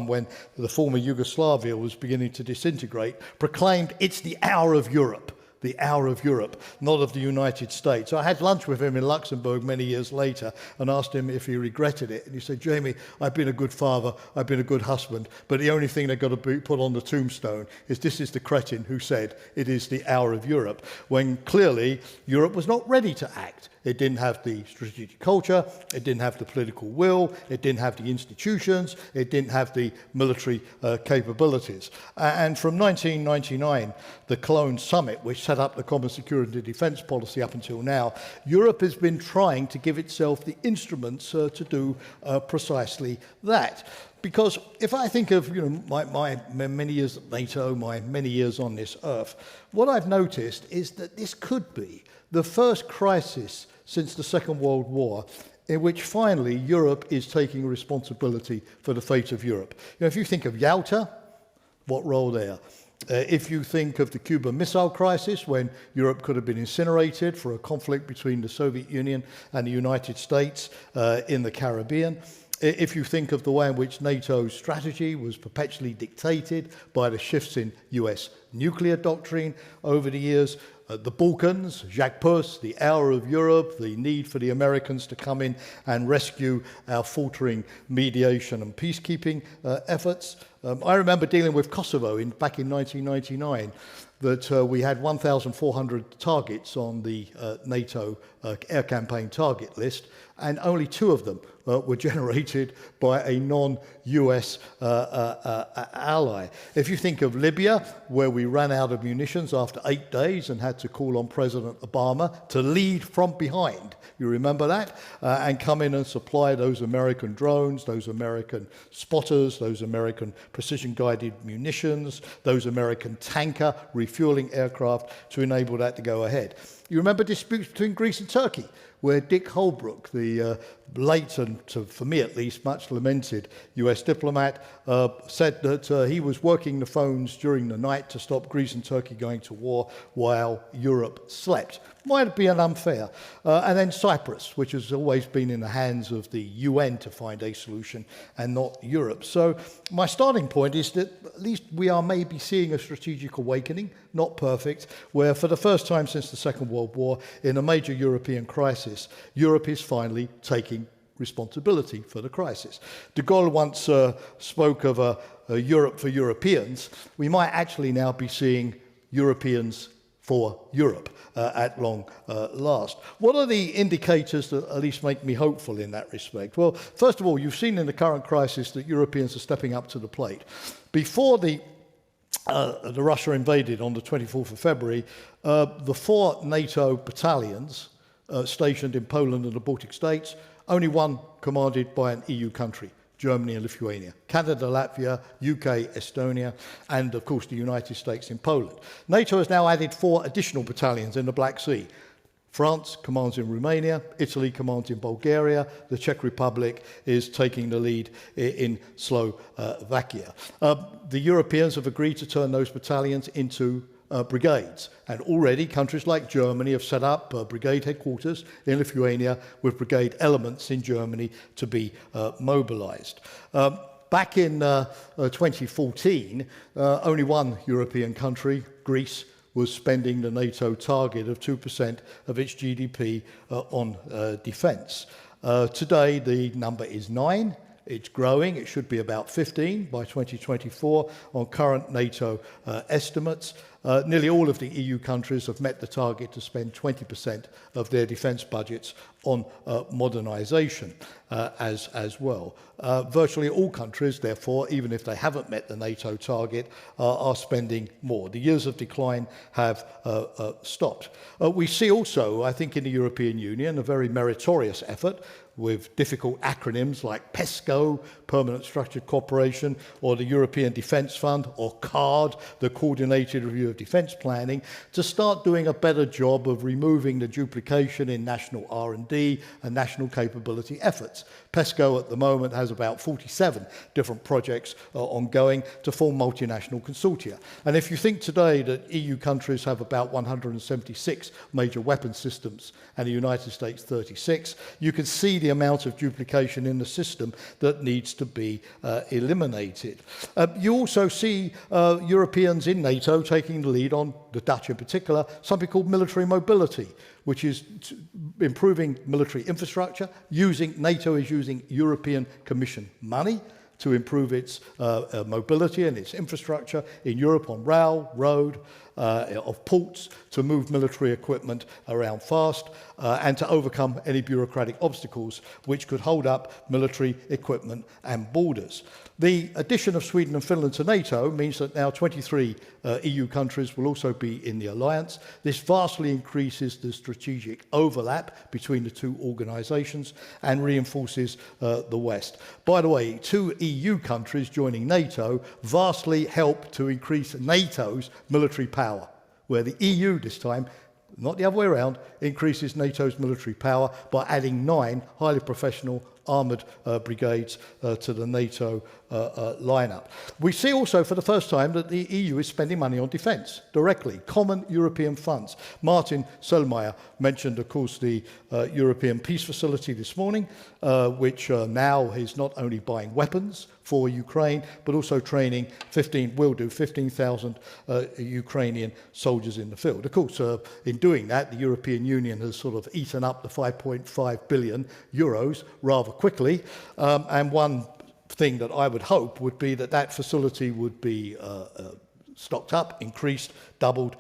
when the former Yugoslavia was beginning to disintegrate, proclaimed, "It's the hour of Europe." The hour of Europe, not of the United States. I had lunch with him in Luxembourg many years later and asked him if he regretted it. And he said, Jamie, I've been a good father, I've been a good husband, but the only thing they've got to put on the tombstone is this is the cretin who said it is the hour of Europe, when clearly Europe was not ready to act. It didn't have the strategic culture, it didn't have the political will, it didn't have the institutions, it didn't have the military capabilities. And from 1999, the Cologne Summit, which set up the common security and defence policy up until now, Europe has been trying to give itself the instruments to do precisely that. Because if I think of my many years at NATO, my many years on this earth, what I've noticed is that this could be the first crisis since the Second World War in which finally Europe is taking responsibility for the fate of Europe. If you think of Yalta, what role there? If you think of the Cuban Missile Crisis, when Europe could have been incinerated for a conflict between the Soviet Union and the United States in the Caribbean. If you think of the way in which NATO's strategy was perpetually dictated by the shifts in US nuclear doctrine over the years, the Balkans, Jacques Puss, the hour of Europe, the need for the Americans to come in and rescue our faltering mediation and peacekeeping efforts. I remember dealing with Kosovo back in 1999, that we had 1,400 targets on the NATO air campaign target list, and only 2 of them were generated by a non-US ally. If you think of Libya, where we ran out of munitions after 8 days and had to call on President Obama to lead from behind, you remember that? And come in and supply those American drones, those American spotters, those American precision-guided munitions, those American tanker refueling aircraft to enable that to go ahead. You remember disputes between Greece and Turkey, where Dick Holbrooke, the late and, for me at least, much lamented US diplomat, said that he was working the phones during the night to stop Greece and Turkey going to war while Europe slept. Might be unfair. And then Cyprus, which has always been in the hands of the UN to find a solution and not Europe. So my starting point is that at least we are maybe seeing a strategic awakening, not perfect, where for the first time since the Second World War, in a major European crisis, Europe is finally taking responsibility for the crisis. De Gaulle once spoke of a Europe for Europeans. We might actually now be seeing Europeans for Europe at long last. What are the indicators that at least make me hopeful in that respect? Well, first of all, you've seen in the current crisis that Europeans are stepping up to the plate. Before the Russia invaded on the 24th of February, the 4 NATO battalions stationed in Poland and the Baltic states, only one commanded by an EU country, Germany and Lithuania, Canada, Latvia, UK, Estonia, and of course the United States in Poland. NATO has now added 4 additional battalions in the Black Sea. France commands in Romania, Italy commands in Bulgaria, the Czech Republic is taking the lead in Slovakia. The Europeans have agreed to turn those battalions into brigades, and already countries like Germany have set up brigade headquarters in Lithuania with brigade elements in Germany to be mobilized. Back in 2014, only one European country, Greece, was spending the NATO target of 2% of its GDP on defence. Today, the number is 9. It's growing. It should be about 15 by 2024 on current NATO estimates. Nearly all of the EU countries have met the target to spend 20% of their defence budgets on modernisation as well. Virtually all countries, therefore, even if they haven't met the NATO target, are spending more. The years of decline have stopped. We see also, I think, in the European Union, a very meritorious effort with difficult acronyms like PESCO, Permanent Structured Cooperation, or the European Defence Fund, or CARD, the Coordinated Review of Defence Planning, to start doing a better job of removing the duplication in national R&D and national capability efforts. PESCO at the moment has about 47 different projects ongoing to form multinational consortia. And if you think today that EU countries have about 176 major weapon systems and the United States 36, you can see the amount of duplication in the system that needs to be eliminated. You also see Europeans in NATO taking the lead on, the Dutch in particular, something called military mobility, which is improving military infrastructure. NATO is using European Commission money to improve its mobility and its infrastructure in Europe on rail, road, of ports, to move military equipment around fast and to overcome any bureaucratic obstacles which could hold up military equipment and borders. The addition of Sweden and Finland to NATO means that now 23 EU countries will also be in the alliance. This vastly increases the strategic overlap between the two organisations and reinforces the West. By the way, 2 EU countries joining NATO vastly help to increase NATO's military power, where the EU this time, not the other way around, increases NATO's military power by adding 9 highly professional armoured brigades to the NATO lineup. We see also for the first time that the EU is spending money on defence directly, common European funds. Martin Selmayr mentioned, of course, the European Peace Facility this morning, which now is not only buying weapons for Ukraine, but also training 15,000 Ukrainian soldiers in the field. Of course, in doing that, the European Union has sort of eaten up the 5.5 billion euros rather quickly, and one thing that I would hope would be that that facility would be stocked up, increased, doubled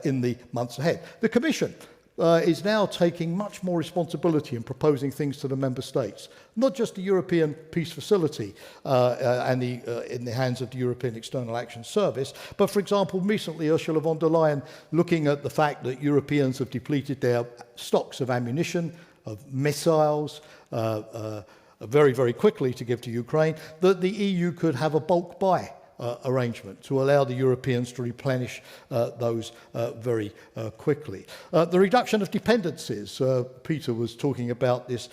in the months ahead. The Commission is now taking much more responsibility in proposing things to the member states, not just the European Peace Facility and in the hands of the European External Action Service, but for example, recently Ursula von der Leyen looking at the fact that Europeans have depleted their stocks of ammunition, of missiles, very, very quickly to give to Ukraine, that the EU could have a bulk buy arrangement to allow the Europeans to replenish those very quickly. The reduction of dependencies, Peter was talking about this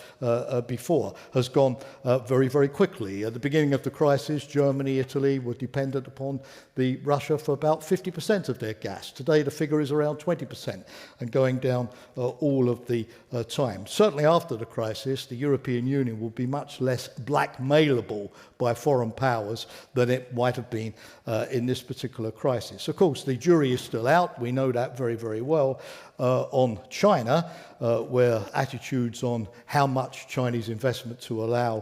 before, has gone very, very quickly. At the beginning of the crisis, Germany, Italy were dependent upon Russia for about 50% of their gas. Today the figure is around 20% and going down all of the time. Certainly after the crisis, the European Union will be much less blackmailable by foreign powers than it might have been been in this particular crisis. Of course, the jury is still out. We know that very, very well on China, where attitudes on how much Chinese investment to allow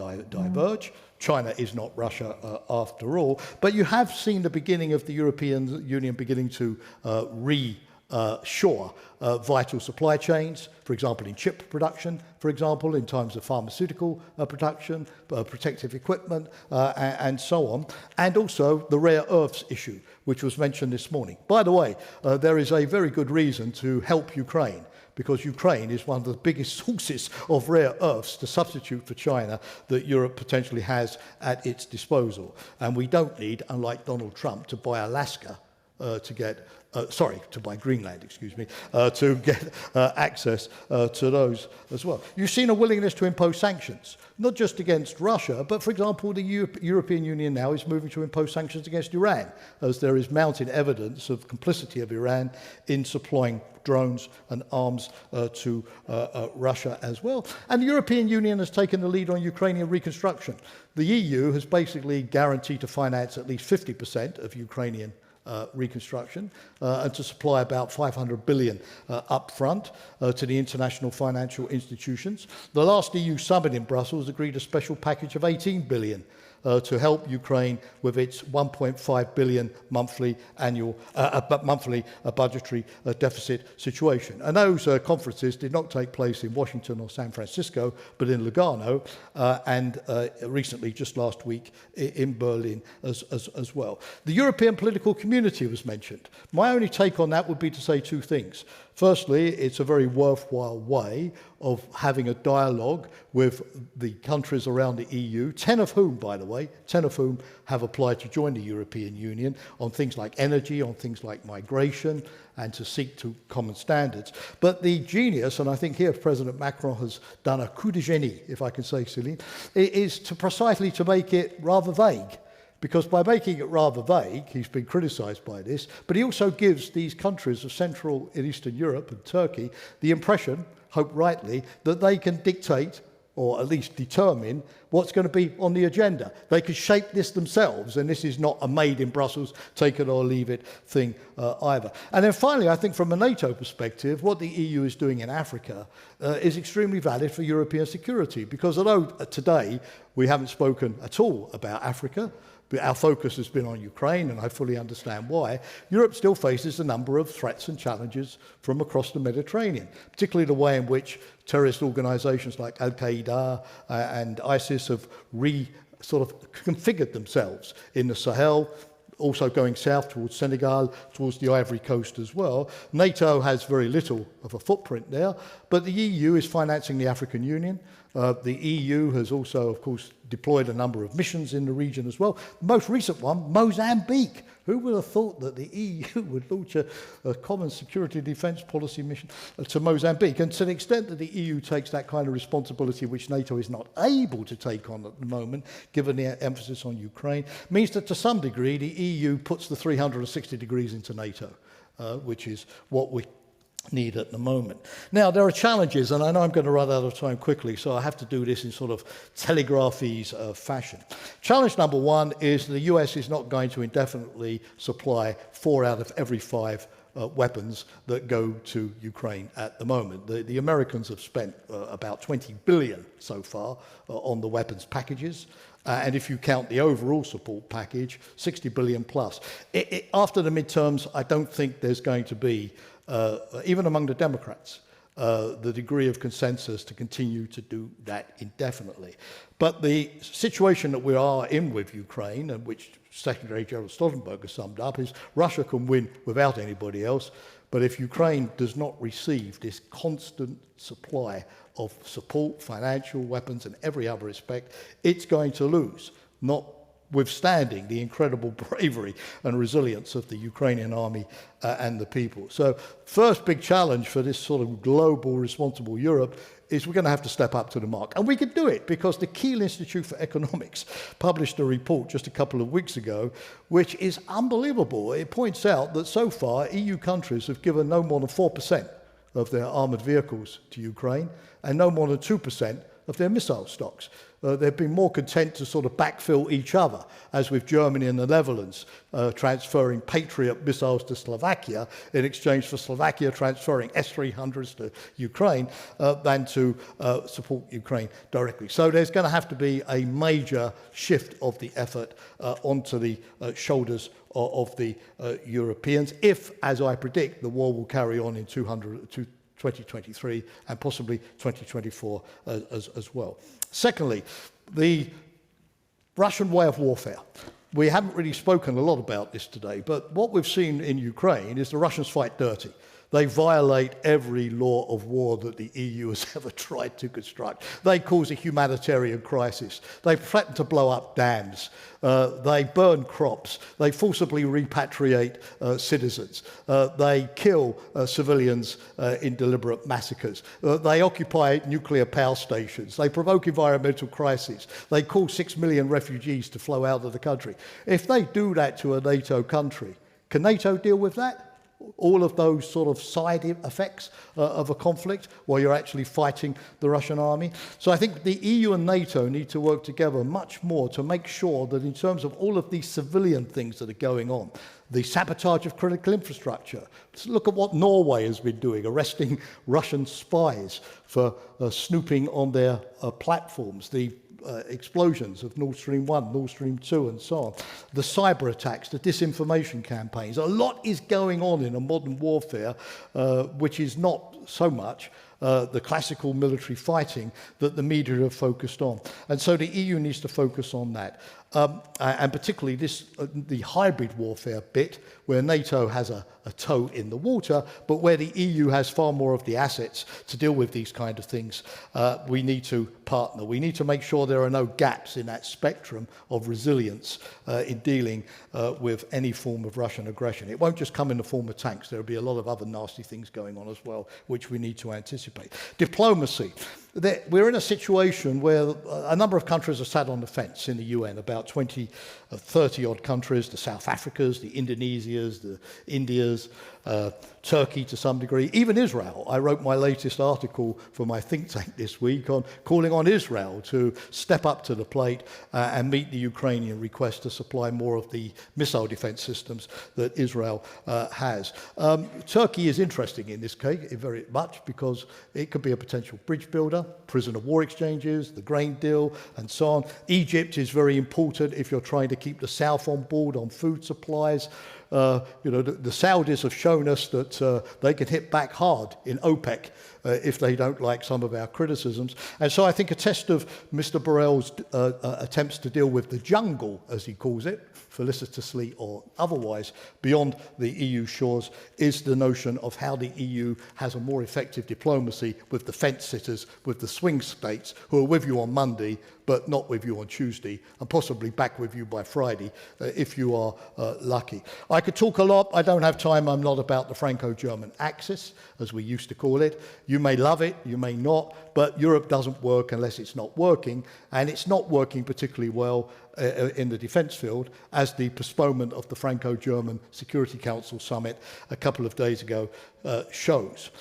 diverge. China is not Russia after all. But you have seen the beginning of the European Union beginning to reshore vital supply chains, for example, in chip production, for example, in terms of pharmaceutical production, protective equipment, and so on. And also the rare earths issue, which was mentioned this morning. By the way, there is a very good reason to help Ukraine, because Ukraine is one of the biggest sources of rare earths to substitute for China that Europe potentially has at its disposal. And we don't need, unlike Donald Trump, to buy Alaska to buy Greenland, to get access to those as well. You've seen a willingness to impose sanctions, not just against Russia, but for example, the European Union now is moving to impose sanctions against Iran, as there is mounting evidence of complicity of Iran in supplying drones and arms to Russia as well. And the European Union has taken the lead on Ukrainian reconstruction. The EU has basically guaranteed to finance at least 50% of Ukrainian reconstruction and to supply about 500 billion up front to the international financial institutions. The last EU summit in Brussels agreed a special package of 18 billion to help Ukraine with its 1.5 billion monthly budgetary deficit situation. And those conferences did not take place in Washington or San Francisco, but in Lugano, and recently, just last week, in Berlin as well. The European political community was mentioned. My only take on that would be to say two things. Firstly, it's a very worthwhile way of having a dialogue with the countries around the EU, 10 of whom, by the way, 10 of whom have applied to join the European Union on things like energy, on things like migration, and to seek to common standards. But the genius, and I think here President Macron has done a coup de génie, if I can say, Céline, is precisely to make it rather vague. Because by making it rather vague, he's been criticised by this, but he also gives these countries of Central and Eastern Europe and Turkey the impression, hope rightly, that they can dictate or at least determine what's going to be on the agenda. They can shape this themselves, and this is not a made in Brussels, take it or leave it thing either. And then finally, I think from a NATO perspective, what the EU is doing in Africa is extremely valid for European security, because although today we haven't spoken at all about Africa, our focus has been on Ukraine, and I fully understand why, Europe still faces a number of threats and challenges from across the Mediterranean, particularly the way in which terrorist organisations like Al-Qaeda and ISIS have configured themselves in the Sahel, also going south towards Senegal, towards the Ivory Coast as well. NATO has very little of a footprint there, but the EU is financing the African Union. The EU has also, of course, deployed a number of missions in the region as well. The most recent one, Mozambique. Who would have thought that the EU would launch a common security and defence policy mission to Mozambique? And to the extent that the EU takes that kind of responsibility, which NATO is not able to take on at the moment, given the emphasis on Ukraine, means that to some degree the EU puts the 360 degrees into NATO, which is what we need at the moment. Now, there are challenges, and I know I'm going to run out of time quickly, so I have to do this in sort of telegraphy fashion. Challenge number one is the US is not going to indefinitely supply 4 out of every 5 weapons that go to Ukraine at the moment. The Americans have spent about 20 billion so far on the weapons packages. And if you count the overall support package, 60 billion plus. After the midterms, I don't think there's going to be, even among the Democrats, the degree of consensus to continue to do that indefinitely. But the situation that we are in with Ukraine, and which Secretary General Stoltenberg has summed up, is Russia can win without anybody else, but if Ukraine does not receive this constant supply of support, financial, weapons, and every other respect, it's going to lose, notwithstanding the incredible bravery and resilience of the Ukrainian army and the people. So first big challenge for this sort of global responsible Europe is we're going to have to step up to the mark. And we can do it because the Kiel Institute for Economics published a report just a couple of weeks ago, which is unbelievable. It points out that so far EU countries have given no more than 4% of their armoured vehicles to Ukraine and no more than 2% of their missile stocks. They've been more content to sort of backfill each other, as with Germany and the Netherlands transferring Patriot missiles to Slovakia in exchange for Slovakia transferring S-300s to Ukraine than to support Ukraine directly. So there's going to have to be a major shift of the effort onto the shoulders of the Europeans, if, as I predict, the war will carry on in 2023 and possibly 2024 as well. Secondly, the Russian way of warfare. We haven't really spoken a lot about this today, but what we've seen in Ukraine is the Russians fight dirty. They violate every law of war that the EU has ever tried to construct. They cause a humanitarian crisis. They threaten to blow up dams. They burn crops. They forcibly repatriate citizens. They kill civilians in deliberate massacres. They occupy nuclear power stations. They provoke environmental crises. They cause 6 million refugees to flow out of the country. If they do that to a NATO country, can NATO deal with that? All of those sort of side effects of a conflict while you're actually fighting the Russian army. So I think the EU and NATO need to work together much more to make sure that in terms of all of these civilian things that are going on, the sabotage of critical infrastructure. Let's look at what Norway has been doing, arresting Russian spies for snooping on their platforms, the explosions of Nord Stream 1, Nord Stream 2 and so on, the cyber attacks, the disinformation campaigns. A lot is going on in a modern warfare which is not so much the classical military fighting that the media have focused on. And so the EU needs to focus on that. And particularly this, the hybrid warfare bit, where NATO has a toe in the water, but where the EU has far more of the assets to deal with these kind of things. We need to partner. We need to make sure there are no gaps in that spectrum of resilience in dealing with any form of Russian aggression. It won't just come in the form of tanks. There will be a lot of other nasty things going on as well, which we need to anticipate. Diplomacy. We're in a situation where a number of countries are sat on the fence in the UN, about 20, 30 odd countries, the South Africas, the Indonesias, the Indias, Turkey to some degree, even Israel. I wrote my latest article for my think tank this week on calling on Israel to step up to the plate and meet the Ukrainian request to supply more of the missile defense systems that Israel has. Turkey is interesting in this case very much because it could be a potential bridge builder, prisoner of war exchanges, the grain deal, and so on. Egypt is very important if you're trying to keep the South on board on food supplies. The Saudis have shown us that they can hit back hard in OPEC if they don't like some of our criticisms. And so I think a test of Mr. Borrell's attempts to deal with the jungle, as he calls it, felicitously or otherwise, beyond the EU shores, is the notion of how the EU has a more effective diplomacy with the fence sitters, with the swing states who are with you on Monday, but not with you on Tuesday, and possibly back with you by Friday, if you are lucky. I could talk a lot. I don't have time. I'm not about the Franco-German axis, as we used to call it. You may love it, you may not, but Europe doesn't work unless it's not working, and it's not working particularly well in the defence field, as the postponement of the Franco-German Security Council summit a couple of days ago shows.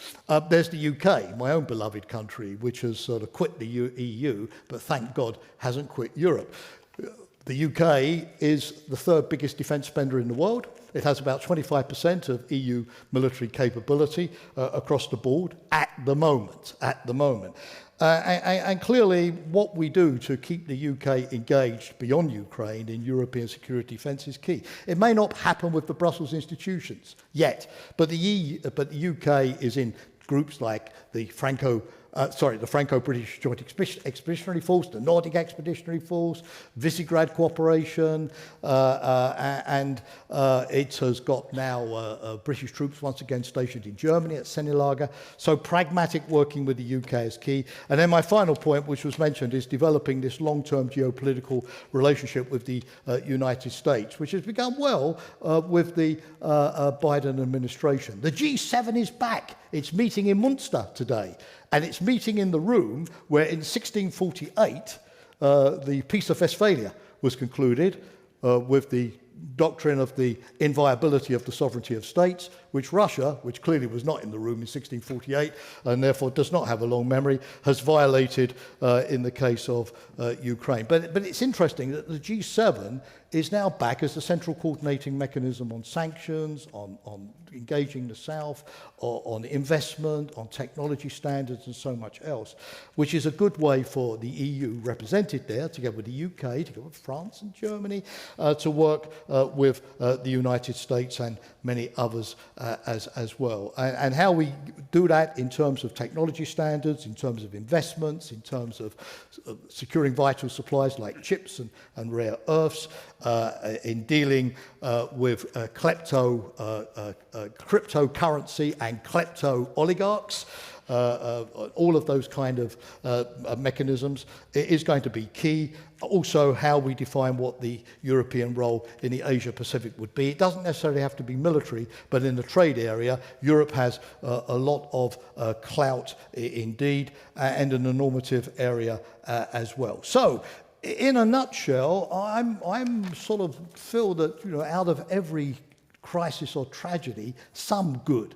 There's the UK, my own beloved country, which has sort of quit the EU, but thank God hasn't quit Europe. The UK is the third biggest defence spender in the world. It has about 25% of EU military capability across the board at the moment. And clearly, what we do to keep the UK engaged beyond Ukraine in European security defence is key. It may not happen with the Brussels institutions yet, but the UK is in groups like the Franco-British Joint Expeditionary Force, the Nordic Expeditionary Force, Visegrad Cooperation, and it has got now British troops once again stationed in Germany at Senilager. So pragmatic working with the UK is key. And then my final point, which was mentioned, is developing this long-term geopolitical relationship with the United States, which has begun well with the Biden administration. The G7 is back. It's meeting in Munster today. And it's meeting in the room where in 1648 the Peace of Westphalia was concluded with the doctrine of the inviolability of the sovereignty of states, which Russia, which clearly was not in the room in 1648 and therefore does not have a long memory, has violated in the case of Ukraine. But it's interesting that the G7 is now back as the central coordinating mechanism on sanctions, on engaging the South, on investment, on technology standards and so much else, which is a good way for the EU represented there, together with the UK, together with France and Germany, to work with the United States and many others as well. And how we do that in terms of technology standards, in terms of investments, in terms of securing vital supplies like chips and rare earths, in dealing with cryptocurrency and klepto oligarchs, all of those kind of mechanisms is going to be key. Also, how we define what the European role in the Asia-Pacific would be. It doesn't necessarily have to be military, but in the trade area, Europe has a lot of clout indeed, and in the normative area as well. So, in a nutshell, I'm sort of feel that, you know, out of every crisis or tragedy, some good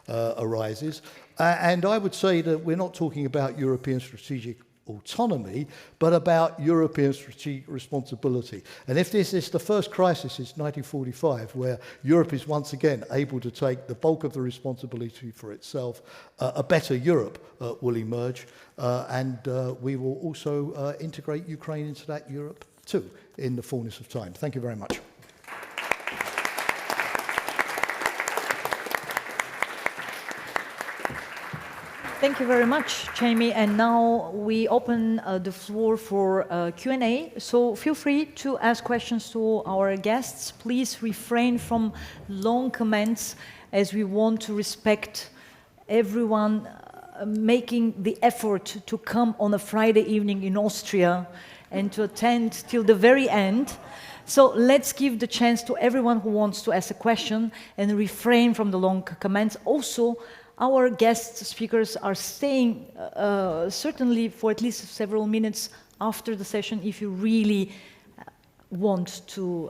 arises. And I would say that we're not talking about European strategic autonomy, but about European strategic responsibility. And if this is the first crisis since 1945, where Europe is once again able to take the bulk of the responsibility for itself, a better Europe will emerge, and we will also integrate Ukraine into that Europe too, in the fullness of time. Thank you very much. Thank you very much, Jamie. And now we open the floor for Q&A. So feel free to ask questions to our guests. Please refrain from long comments, as we want to respect everyone making the effort to come on a Friday evening in Austria and to attend till the very end. So let's give the chance to everyone who wants to ask a question and refrain from the long comments. Also, our guest speakers are staying certainly for at least several minutes after the session if you really want to,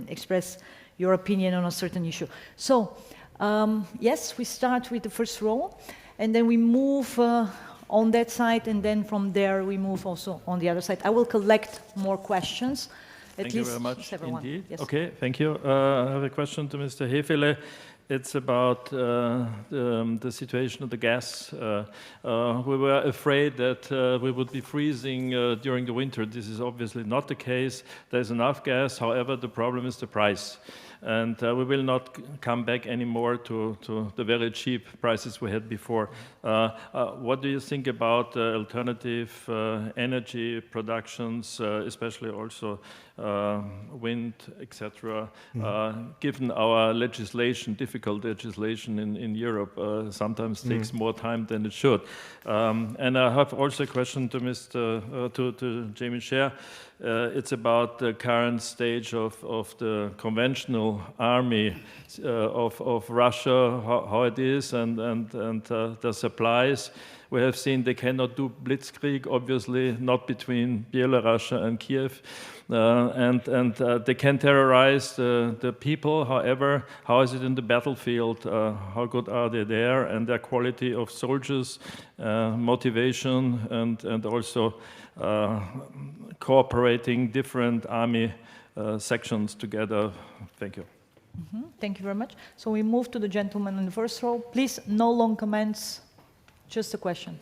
express your opinion on a certain issue. So, yes, we start with the first row, and then we move on that side, and then from there we move also on the other side. I will collect more questions. Thank you very much indeed. Yes. Okay, thank you. I have a question to Mr. Hefele. It's about the situation of the gas. We were afraid that we would be freezing during the winter. This is obviously not the case. There's enough gas. However, the problem is the price. And we will not come back anymore to the very cheap prices we had before. What do you think about alternative energy productions, especially also wind, etc., given our legislation, difficult legislation in Europe, sometimes takes more time than it should. And I have also a question to to Jamie Shea. It's about the current stage of the conventional army of Russia, how it is, and the supplies. We have seen they cannot do blitzkrieg, obviously, not between Belarus and Kiev. And they can terrorize the people. However, how is it in the battlefield? How good are they there? And their quality of soldiers, motivation, and also cooperating different army sections together. Thank you. Thank you very much. So we move to the gentleman in the first row. Please, no long comments, just a question.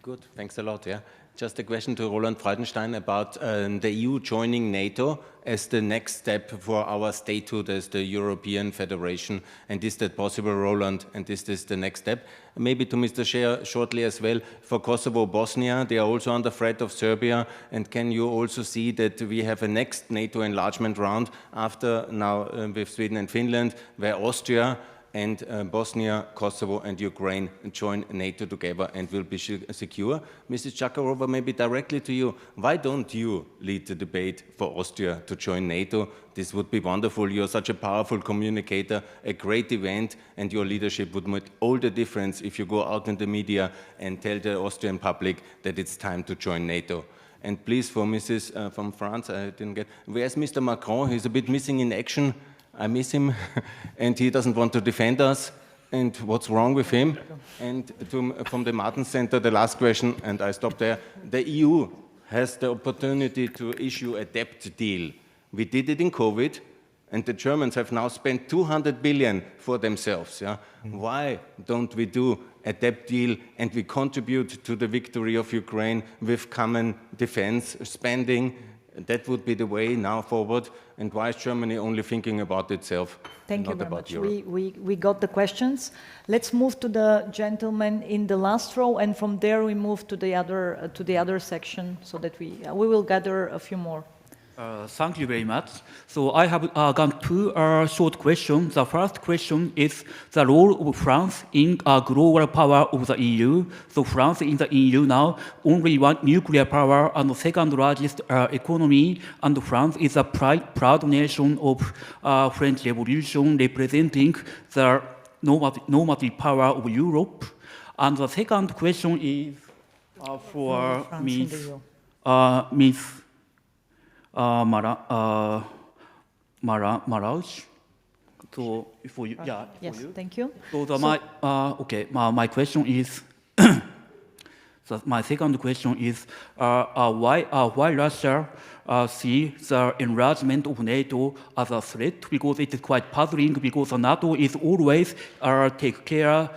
Good, thanks a lot. Yeah, just a question to Roland Freudenstein about the EU joining NATO as the next step for our statehood as the European Federation. And is that possible, Roland? And is this the next step? Maybe to Mr. Shea shortly as well, for Kosovo, Bosnia, they are also under threat of Serbia. And can you also see that we have a next NATO enlargement round after now with Sweden and Finland, where Austria and Bosnia, Kosovo and Ukraine join NATO together and will be secure? Mrs. Tchakarova, maybe directly to you, why don't you lead the debate for Austria to join NATO? This would be wonderful. You're such a powerful communicator, a great event, and your leadership would make all the difference if you go out in the media and tell the Austrian public that it's time to join NATO. And please, for Mrs. from France, I didn't get, where's Mr. Macron? He's a bit missing in action. I miss him, and he doesn't want to defend us. And what's wrong with him? And from the Martens Center, the last question, and I stop there. The EU has the opportunity to issue a debt deal. We did it in COVID, and the Germans have now spent 200 billion for themselves. Yeah? Why don't we do a debt deal and we contribute to the victory of Ukraine with common defense spending? That would be the way now forward. And why is Germany only thinking about itself? Thank you not very about much. Europe? We got the questions. Let's move to the gentleman in the last row, and from there we move to the other section, so that we will gather a few more. Thank you very much. So I have got two short questions. The first question is the role of France in global power of the EU. So France in the EU now only one nuclear power and the second largest economy, and France is a proud nation of French Revolution, representing the normative power of Europe. And the second question is for Ms. Marangè. So for you, yeah. Yes, for you. thank you. So my question is. So my second question is why Russia see the enlargement of NATO as a threat? Because it is quite puzzling. Because NATO is always take care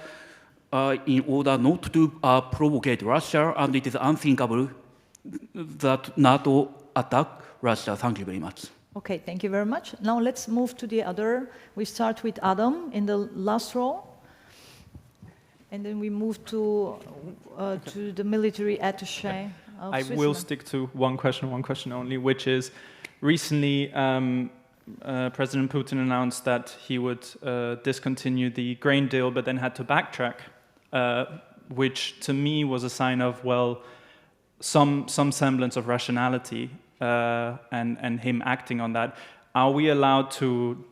in order not to provocate Russia, and it is unthinkable that NATO attack Russia. Thank you very much. Okay, thank you very much. Now let's move to the other. We start with Adam in the last row, and then we move to the military attaché of I Switzerland. will stick to one question only, which is recently President Putin announced that he would discontinue the grain deal, but then had to backtrack, which to me was a sign of, well, some semblance of rationality and him acting on that. Are we allowed to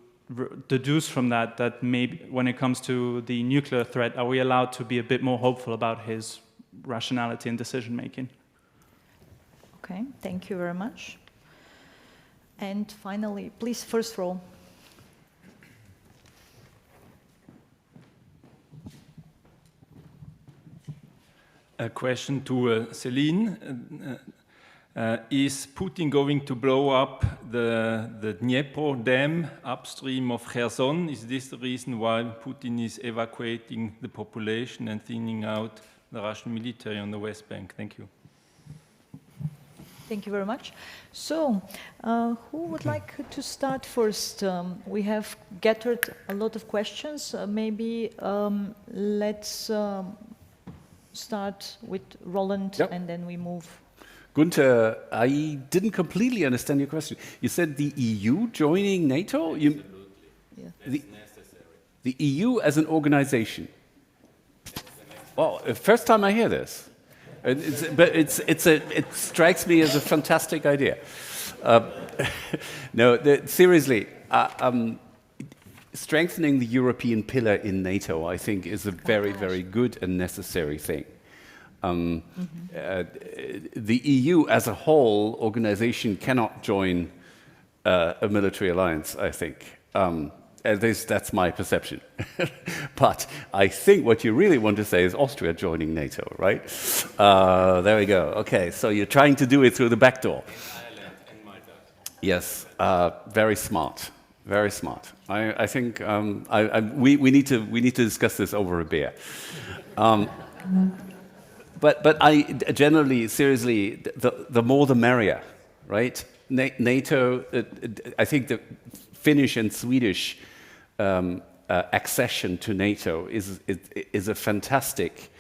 deduce from that maybe when it comes to the nuclear threat, are we allowed to be a bit more hopeful about his rationality and decision making? Okay, thank you very much. And finally, please, first row. A question to Céline. Is Putin going to blow up the Dnieper dam upstream of Kherson? Is this the reason why Putin is evacuating the population and thinning out the Russian military on the West Bank? Thank you. Thank you very much. So, who would like to start first? We have gathered a lot of questions. Maybe let's start with Roland, Yep. and then we move. Gunther, I didn't completely understand your question. You said the EU joining NATO? Yeah. The EU as an organization? Well, first time I hear this. It strikes me as a fantastic idea. Seriously, strengthening the European pillar in NATO, I think, is a very, very good and necessary thing. The EU as a whole organization cannot join a military alliance, I think. At least that's my perception. But I think what you really want to say is Austria joining NATO, right? There we go. Okay, so you're trying to do it through the back door. Yes, very smart. Very smart. I think we need to discuss this over a beer. But I generally, seriously, the more the merrier, right? NATO, I think the Finnish and Swedish accession to NATO is a fantastic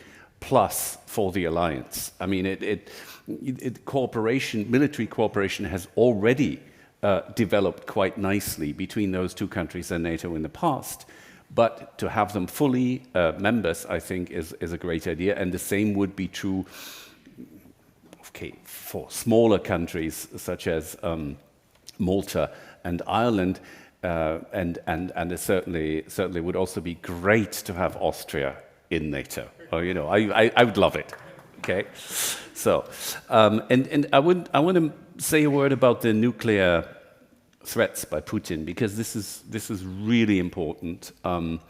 plus for the alliance. I mean, military cooperation has already developed quite nicely between those two countries and NATO in the past. But to have them fully members, I think, is a great idea. And the same would be true, for smaller countries such as Malta and Ireland. And it certainly would also be great to have Austria in NATO. I would love it. Okay, so and I want to say a word about the nuclear threats by Putin, because this is really important. And,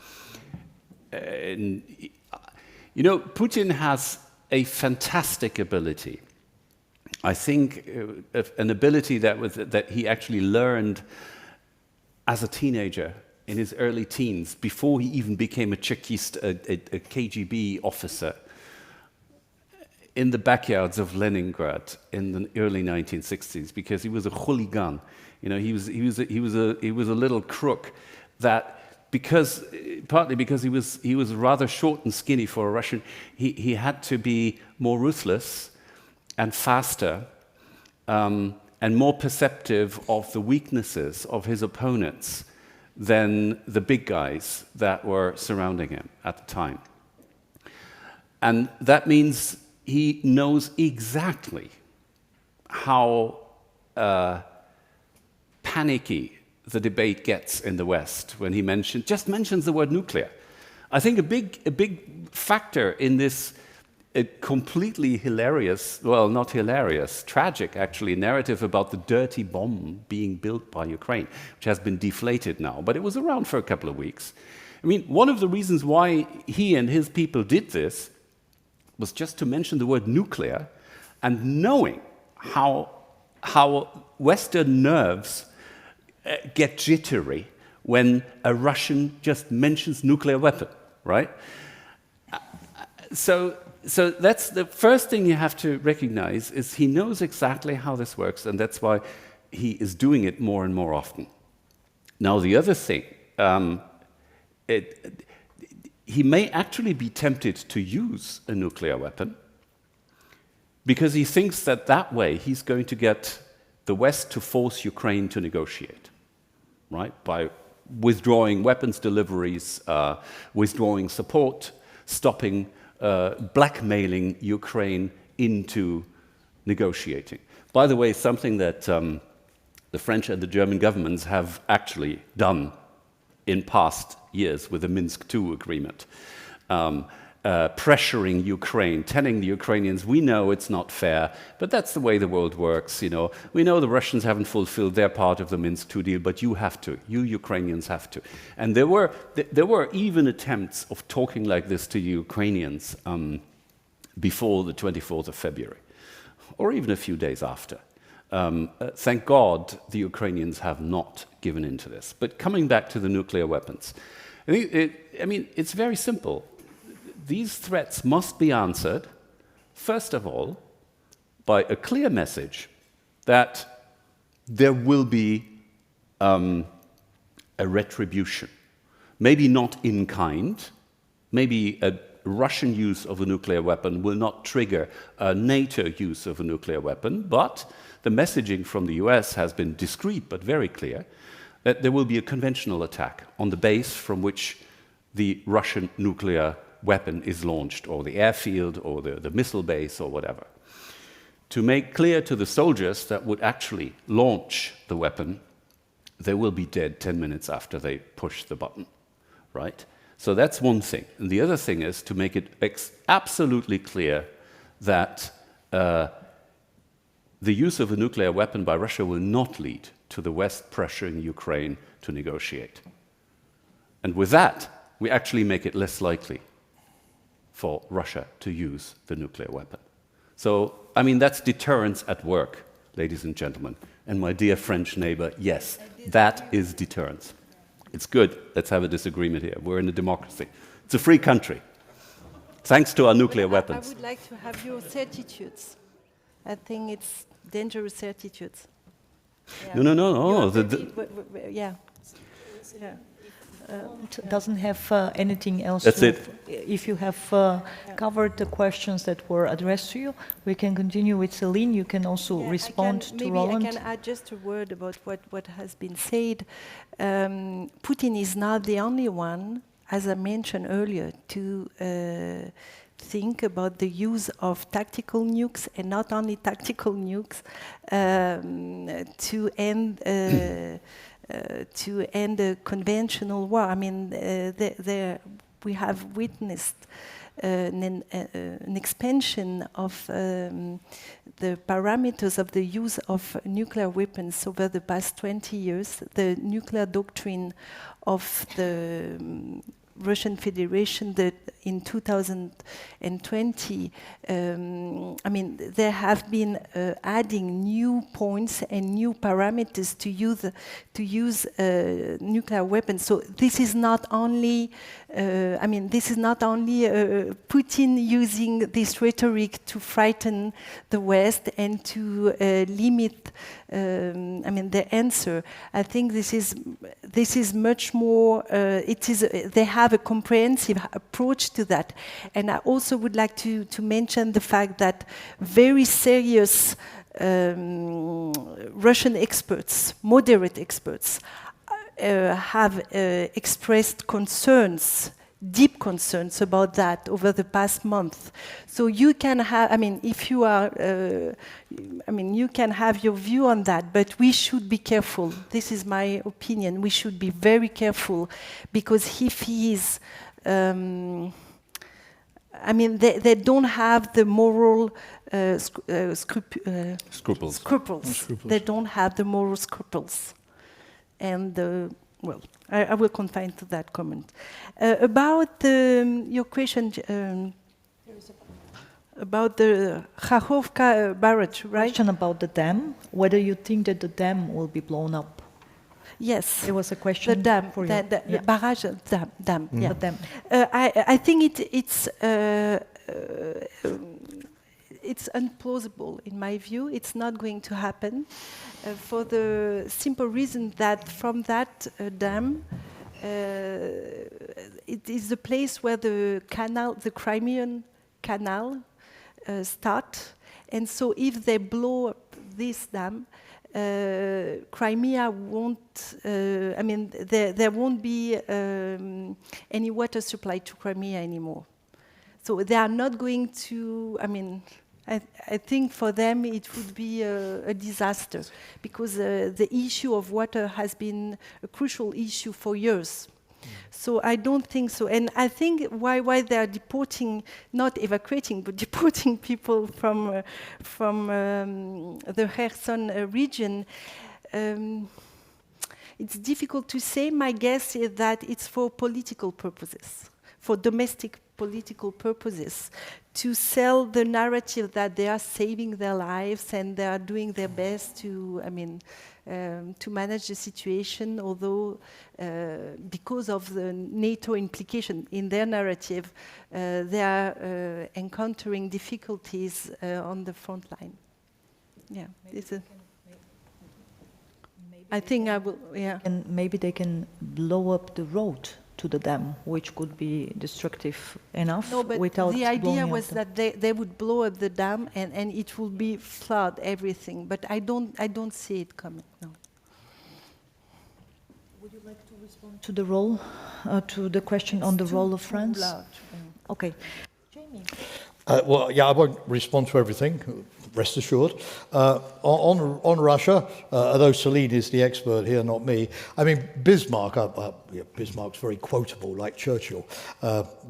you know, Putin has a fantastic ability. I think an ability that he actually learned as a teenager in his early teens, before he even became a Chekist, a KGB officer, in the backyards of Leningrad in the early 1960s, because he was a hooligan. You know, he was a little crook that, partly because he was rather short and skinny for a Russian, he had to be more ruthless and faster and more perceptive of the weaknesses of his opponents than the big guys that were surrounding him at the time. And that means he knows exactly how panicky the debate gets in the West when he just mentions the word nuclear. I think a big factor in this completely hilarious, well, not hilarious, tragic actually, narrative about the dirty bomb being built by Ukraine, which has been deflated now, but it was around for a couple of weeks. I mean, one of the reasons why he and his people did this was just to mention the word nuclear, and knowing how Western nerves get jittery when a Russian just mentions nuclear weapon, right? So that's the first thing you have to recognize, is he knows exactly how this works, and that's why he is doing it more and more often. Now, the other thing, he may actually be tempted to use a nuclear weapon because he thinks that way he's going to get the West to force Ukraine to negotiate, right? By withdrawing weapons deliveries, withdrawing support, stopping, blackmailing Ukraine into negotiating. By the way, something that the French and the German governments have actually done in past years with the Minsk II agreement, pressuring Ukraine, telling the Ukrainians, we know it's not fair, but that's the way the world works, you know. We know the Russians haven't fulfilled their part of the Minsk II deal, but you have to. You Ukrainians have to. And there were even attempts of talking like this to Ukrainians before the 24th of February, or even a few days after. Thank God the Ukrainians have not given in to this. But coming back to the nuclear weapons, I mean, it's very simple. These threats must be answered, first of all, by a clear message that there will be a retribution. Maybe not in kind, maybe a Russian use of a nuclear weapon will not trigger a NATO use of a nuclear weapon, but the messaging from the US has been discreet but very clear that there will be a conventional attack on the base from which the Russian nuclear weapon is launched, or the airfield, or the missile base, or whatever. To make clear to the soldiers that would actually launch the weapon, they will be dead 10 minutes after they push the button, right? So that's one thing. And the other thing is to make it absolutely clear that the use of a nuclear weapon by Russia will not lead to the West pressuring Ukraine to negotiate. And with that, we actually make it less likely for Russia to use the nuclear weapon. So, I mean, that's deterrence at work, ladies and gentlemen. And my dear French neighbor, yes, that is deterrence. It's good. Let's have a disagreement here. We're in a democracy. It's a free country, thanks to our nuclear weapons. I would like to have your certitudes. I think it's dangerous certitudes. Yeah. No. Yeah. Doesn't have anything else. That's it. If you have covered the questions that were addressed to you, we can continue with Céline. You can also respond to Roland. Maybe I can add just a word about what has been said. Putin is not the only one, as I mentioned earlier, to think about the use of tactical nukes, and not only tactical nukes, to end a conventional war. I mean, we have witnessed an expansion of the parameters of the use of nuclear weapons over the past 20 years. The nuclear doctrine of the Russian Federation that in 2020, I mean, there have been adding new points and new parameters to use nuclear weapons. So this is not only, I mean, this is not only Putin using this rhetoric to frighten the West and to limit, I mean, the answer. I think this is much more. They have a comprehensive approach to that, and I also would like to mention the fact that very serious Russian experts, moderate experts, have expressed concerns, deep concerns about that over the past month. So you can have, I mean, if you are, I mean, you can have your view on that, but we should be careful. This is my opinion. We should be very careful, because if he is, I mean, they don't have the moral scruples. They don't have the moral scruples. And, well, I will confine to that comment. About your question about the Kharkovka barrage, right? Question about the dam, whether you think that the dam will be blown up. Yes. There was a question. The dam, for the you. barrage dam. Yeah. The dam. I think it's implausible in my view. It's not going to happen for the simple reason that from that dam, it is the place where the canal, the Crimean Canal, start. And so if they blow up this dam, Crimea won't, I mean, there won't be any water supply to Crimea anymore. So they are not going to, I mean, I think for them it would be a disaster, because the issue of water has been a crucial issue for years. So I don't think so. And I think why they are deporting, not evacuating, but deporting people from the Kherson region, it's difficult to say. My guess is that it's for political purposes, for domestic political purposes, to sell the narrative that they are saving their lives and they are doing their best to, I mean, to manage the situation, although because of the NATO implication in their narrative, they are encountering difficulties on the front line. Yeah, I think I will, yeah. And maybe they can blow up the road to the dam, which could be destructive enough. No, but without the idea was the that they would blow up the dam and it will be flood everything. But I don't see it coming. No. Would you like to respond to the role, to the question on the role of France? Okay. Jamie. Well, yeah, I won't respond to everything, rest assured. On Russia, although Céline is the expert here, not me, I mean, Bismarck, Bismarck's very quotable, like Churchill.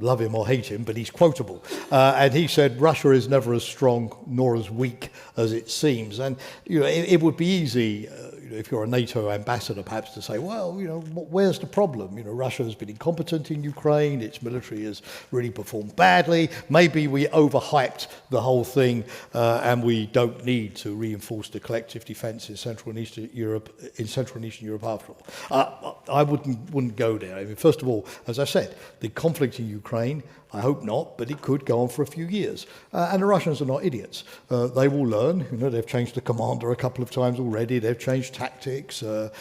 Love him or hate him, but he's quotable. And he said, Russia is never as strong nor as weak as it seems. And, you know, it would be easy, if you're a NATO ambassador, perhaps to say, well, you know, where's the problem? You know, Russia has been incompetent in Ukraine, its military has really performed badly, maybe we overhyped the whole thing and we don't need to reinforce the collective defence in Central and Eastern Europe, after all. I wouldn't go there. I mean, first of all, as I said, the conflict in Ukraine, I hope not, but it could go on for a few years. And the Russians are not idiots. They will learn. You know, they've changed the commander a couple of times already. They've changed tactics, and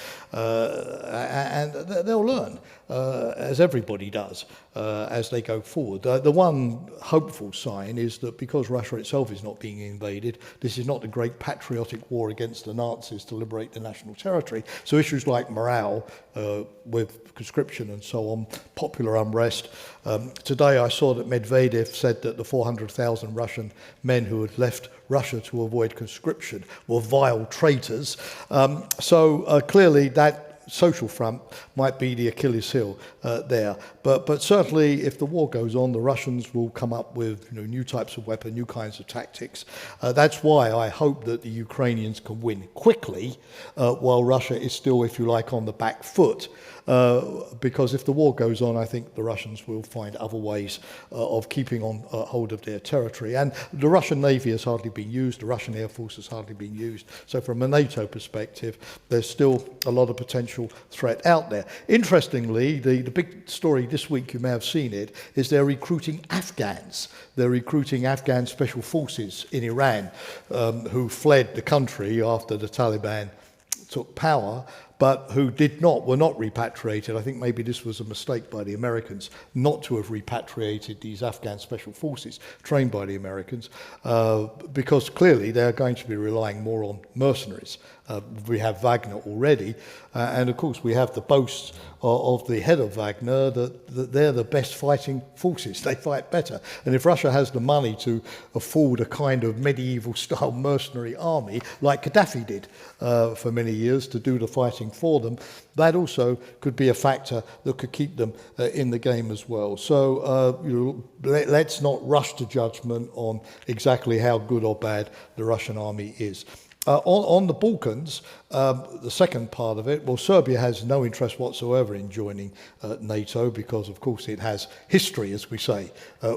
they'll learn, as everybody does, as they go forward. The one hopeful sign is that because Russia itself is not being invaded, this is not a great patriotic war against the Nazis to liberate the national territory. So issues like morale, with conscription and so on, popular unrest. Today I saw that Medvedev said that the 400,000 Russian men who had left Russia to avoid conscription were vile traitors. So clearly that social front might be the Achilles heel there. But certainly, if the war goes on, the Russians will come up with new types of weapons, new kinds of tactics. That's why I hope that the Ukrainians can win quickly, while Russia is still, if you like, on the back foot. Because if the war goes on, I think the Russians will find other ways of keeping on hold of their territory. And the Russian Navy has hardly been used, the Russian Air Force has hardly been used. So from a NATO perspective, there's still a lot of potential threat out there. Interestingly, the big story this week, you may have seen it, is they're recruiting Afghans. They're recruiting Afghan special forces in Iran who fled the country after the Taliban took power, but who were not repatriated. I think maybe this was a mistake by the Americans not to have repatriated these Afghan special forces trained by the Americans, because clearly they're going to be relying more on mercenaries. We have Wagner already, and of course we have the boasts of the head of Wagner that they're the best fighting forces. They fight better. And if Russia has the money to afford a kind of medieval-style mercenary army, like Gaddafi did for many years, to do the fighting for them, that also could be a factor that could keep them in the game as well. So let's not rush to judgment on exactly how good or bad the Russian army is. On the Balkans, the second part of it, well, Serbia has no interest whatsoever in joining NATO because, of course, it has history, as we say,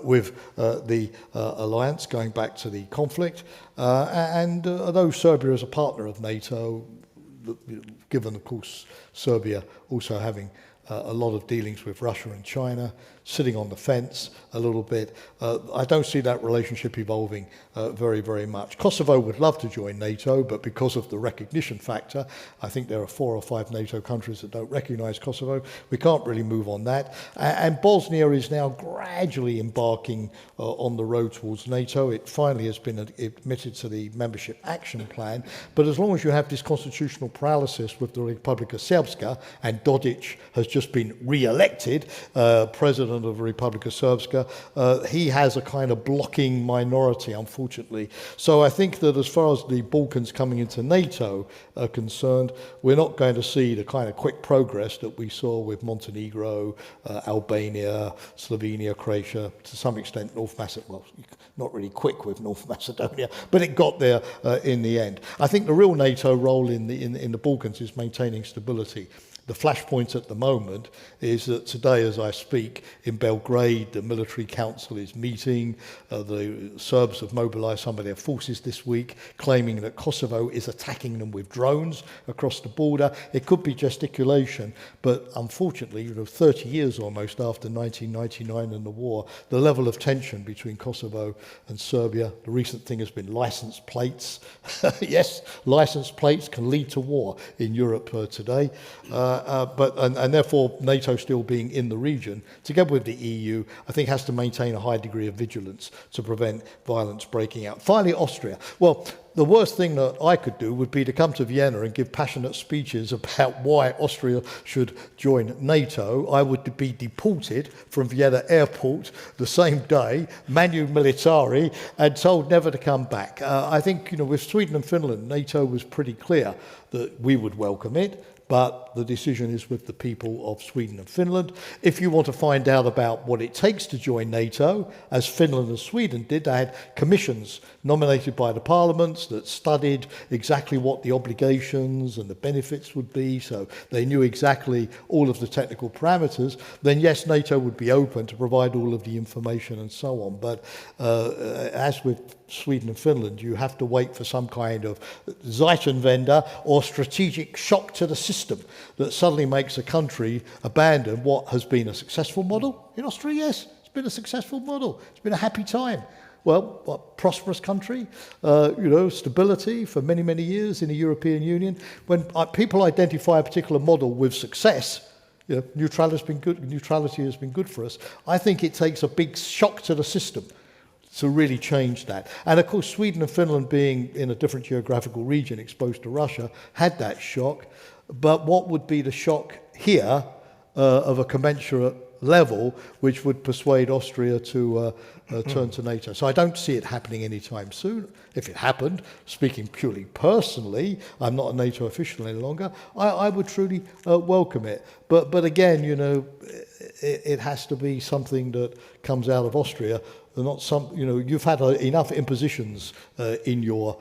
with the alliance going back to the conflict. And although Serbia is a partner of NATO, given, of course, Serbia also having a lot of dealings with Russia and China, sitting on the fence a little bit. I don't see that relationship evolving very, very much. Kosovo would love to join NATO, but because of the recognition factor, I think there are 4 or 5 NATO countries that don't recognise Kosovo. We can't really move on that. And Bosnia is now gradually embarking on the road towards NATO. It finally has been admitted to the membership action plan. But as long as you have this constitutional paralysis with the Republika Srpska, and Dodic has just been re-elected president of Republika Srpska, he has a kind of blocking minority, unfortunately. So I think that as far as the Balkans coming into NATO are concerned, we're not going to see the kind of quick progress that we saw with Montenegro, Albania, Slovenia, Croatia, to some extent North Macedonia. Well, not really quick with North Macedonia, but it got there in the end. I think the real NATO role in the Balkans is maintaining stability. The flashpoint at the moment is that today, as I speak, in Belgrade, the military council is meeting. The Serbs have mobilized some of their forces this week, claiming that Kosovo is attacking them with drones across the border. It could be gesticulation, but unfortunately, 30 years almost after 1999 and the war, the level of tension between Kosovo and Serbia, the recent thing has been license plates. Yes, license plates can lead to war in Europe today. And therefore NATO still being in the region, together with the EU, I think has to maintain a high degree of vigilance to prevent violence breaking out. Finally, Austria. Well, the worst thing that I could do would be to come to Vienna and give passionate speeches about why Austria should join NATO. I would be deported from Vienna airport the same day, manu militari, and told never to come back. I think, with Sweden and Finland, NATO was pretty clear that we would welcome it. But the decision is with the people of Sweden and Finland. If you want to find out about what it takes to join NATO, as Finland and Sweden did, they had commissions nominated by the parliaments that studied exactly what the obligations and the benefits would be, so they knew exactly all of the technical parameters, then yes, NATO would be open to provide all of the information and so on. But as with Sweden and Finland, you have to wait for some kind of Zeitenwende or strategic shock to the system that suddenly makes a country abandon what has been a successful model. In Austria, yes, it's been a successful model. It's been a happy time. Well, a prosperous country, stability for many, many years in the European Union. When people identify a particular model with success, neutrality has been good for us. I think it takes a big shock to the system to really change that. And of course, Sweden and Finland, being in a different geographical region exposed to Russia, had that shock. But what would be the shock here of a commensurate level which would persuade Austria to turn to NATO. So I don't see it happening anytime soon. If it happened, speaking purely personally, I'm not a NATO official any longer, I would truly welcome it. But again, you know, it has to be something that comes out of Austria. Not some, you know, you've had enough impositions in your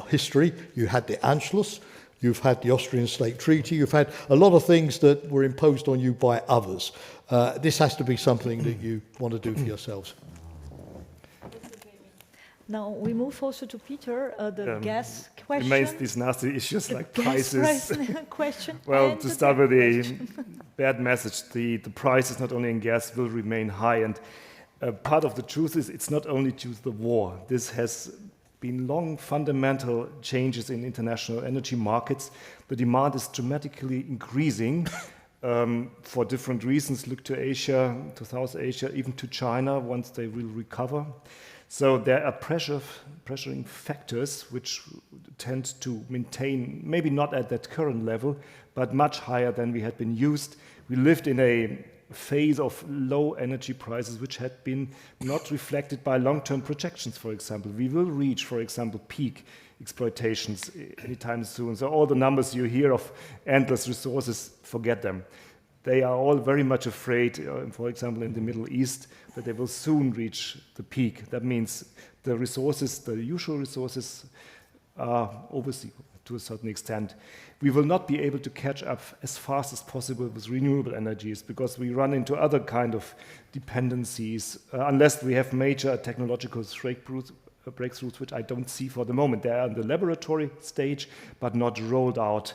history. You had the Anschluss, you've had the Austrian State Treaty, you've had a lot of things that were imposed on you by others. This has to be something that you want to do for yourselves. Now we move also to Peter, the gas question. Remains these nasty issues like gas prices. price question. Well, to start with the bad message, the prices not only in gas will remain high, and part of the truth is it's not only due to the war. This has been long fundamental changes in international energy markets. The demand is dramatically increasing for different reasons. Look to Asia, to South Asia, even to China once they will recover. So there are pressuring factors which tend to maintain, maybe not at that current level, but much higher than we had been used. We lived in a phase of low energy prices which had been not reflected by long-term projections, for example. We will reach, for example, peak exploitations anytime soon. So all the numbers you hear of endless resources, forget them. They are all very much afraid, for example, in the Middle East, that they will soon reach the peak. That means the resources, the usual resources, are overseen to a certain extent. We will not be able to catch up as fast as possible with renewable energies because we run into other kind of dependencies unless we have major technological breakthroughs, which I don't see for the moment. They are in the laboratory stage, but not rolled out.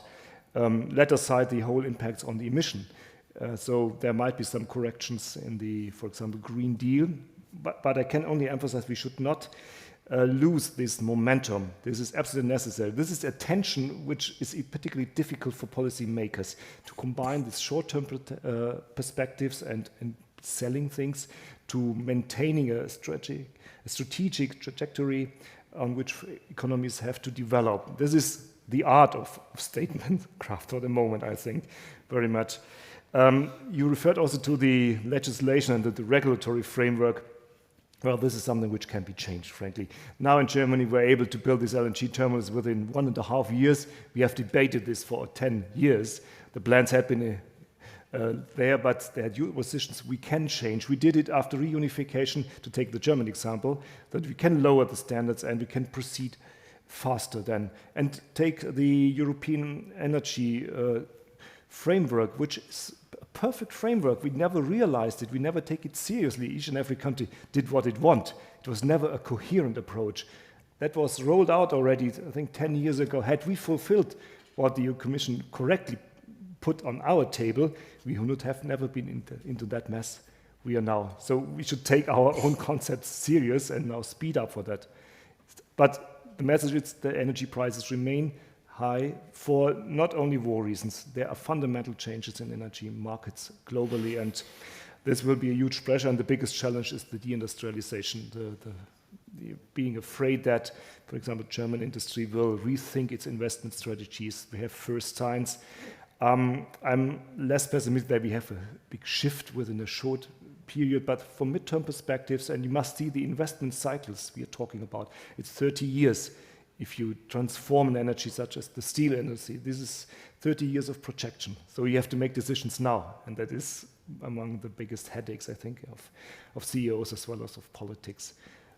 Let aside the whole impacts on the emission. So there might be some corrections in the, for example, Green Deal, but I can only emphasize we should not lose this momentum. This is absolutely necessary. This is a tension which is particularly difficult for policymakers to combine these short-term perspectives and selling things to maintaining a strategic trajectory on which economies have to develop. This is the art of statement craft for the moment, I think, very much. You referred also to the legislation and the regulatory framework. Well, this is something which can be changed, frankly. Now in Germany, we're able to build these LNG terminals within 1.5 years. We have debated this for 10 years. The plans have been there, but there are positions we can change. We did it after reunification, to take the German example, that we can lower the standards and we can proceed faster then. And take the European energy framework, which is a perfect framework. We never realized it. We never take it seriously. Each and every country did what it wanted. It was never a coherent approach. That was rolled out already, I think, 10 years ago. Had we fulfilled what the EU Commission correctly put on our table, we would have never been into that mess we are now. So we should take our own concepts serious and now speed up for that. But the message is the energy prices remain high for not only war reasons. There are fundamental changes in energy markets globally, and this will be a huge pressure, and the biggest challenge is the deindustrialization, the being afraid that, for example, German industry will rethink its investment strategies. We have first signs. I'm less pessimistic that we have a big shift within a short period, but from midterm perspectives, and you must see the investment cycles we are talking about. It's 30 years. If you transform an energy such as the steel industry, this is 30 years of projection. So you have to make decisions now, and that is among the biggest headaches, I think, of CEOs as well as of politics.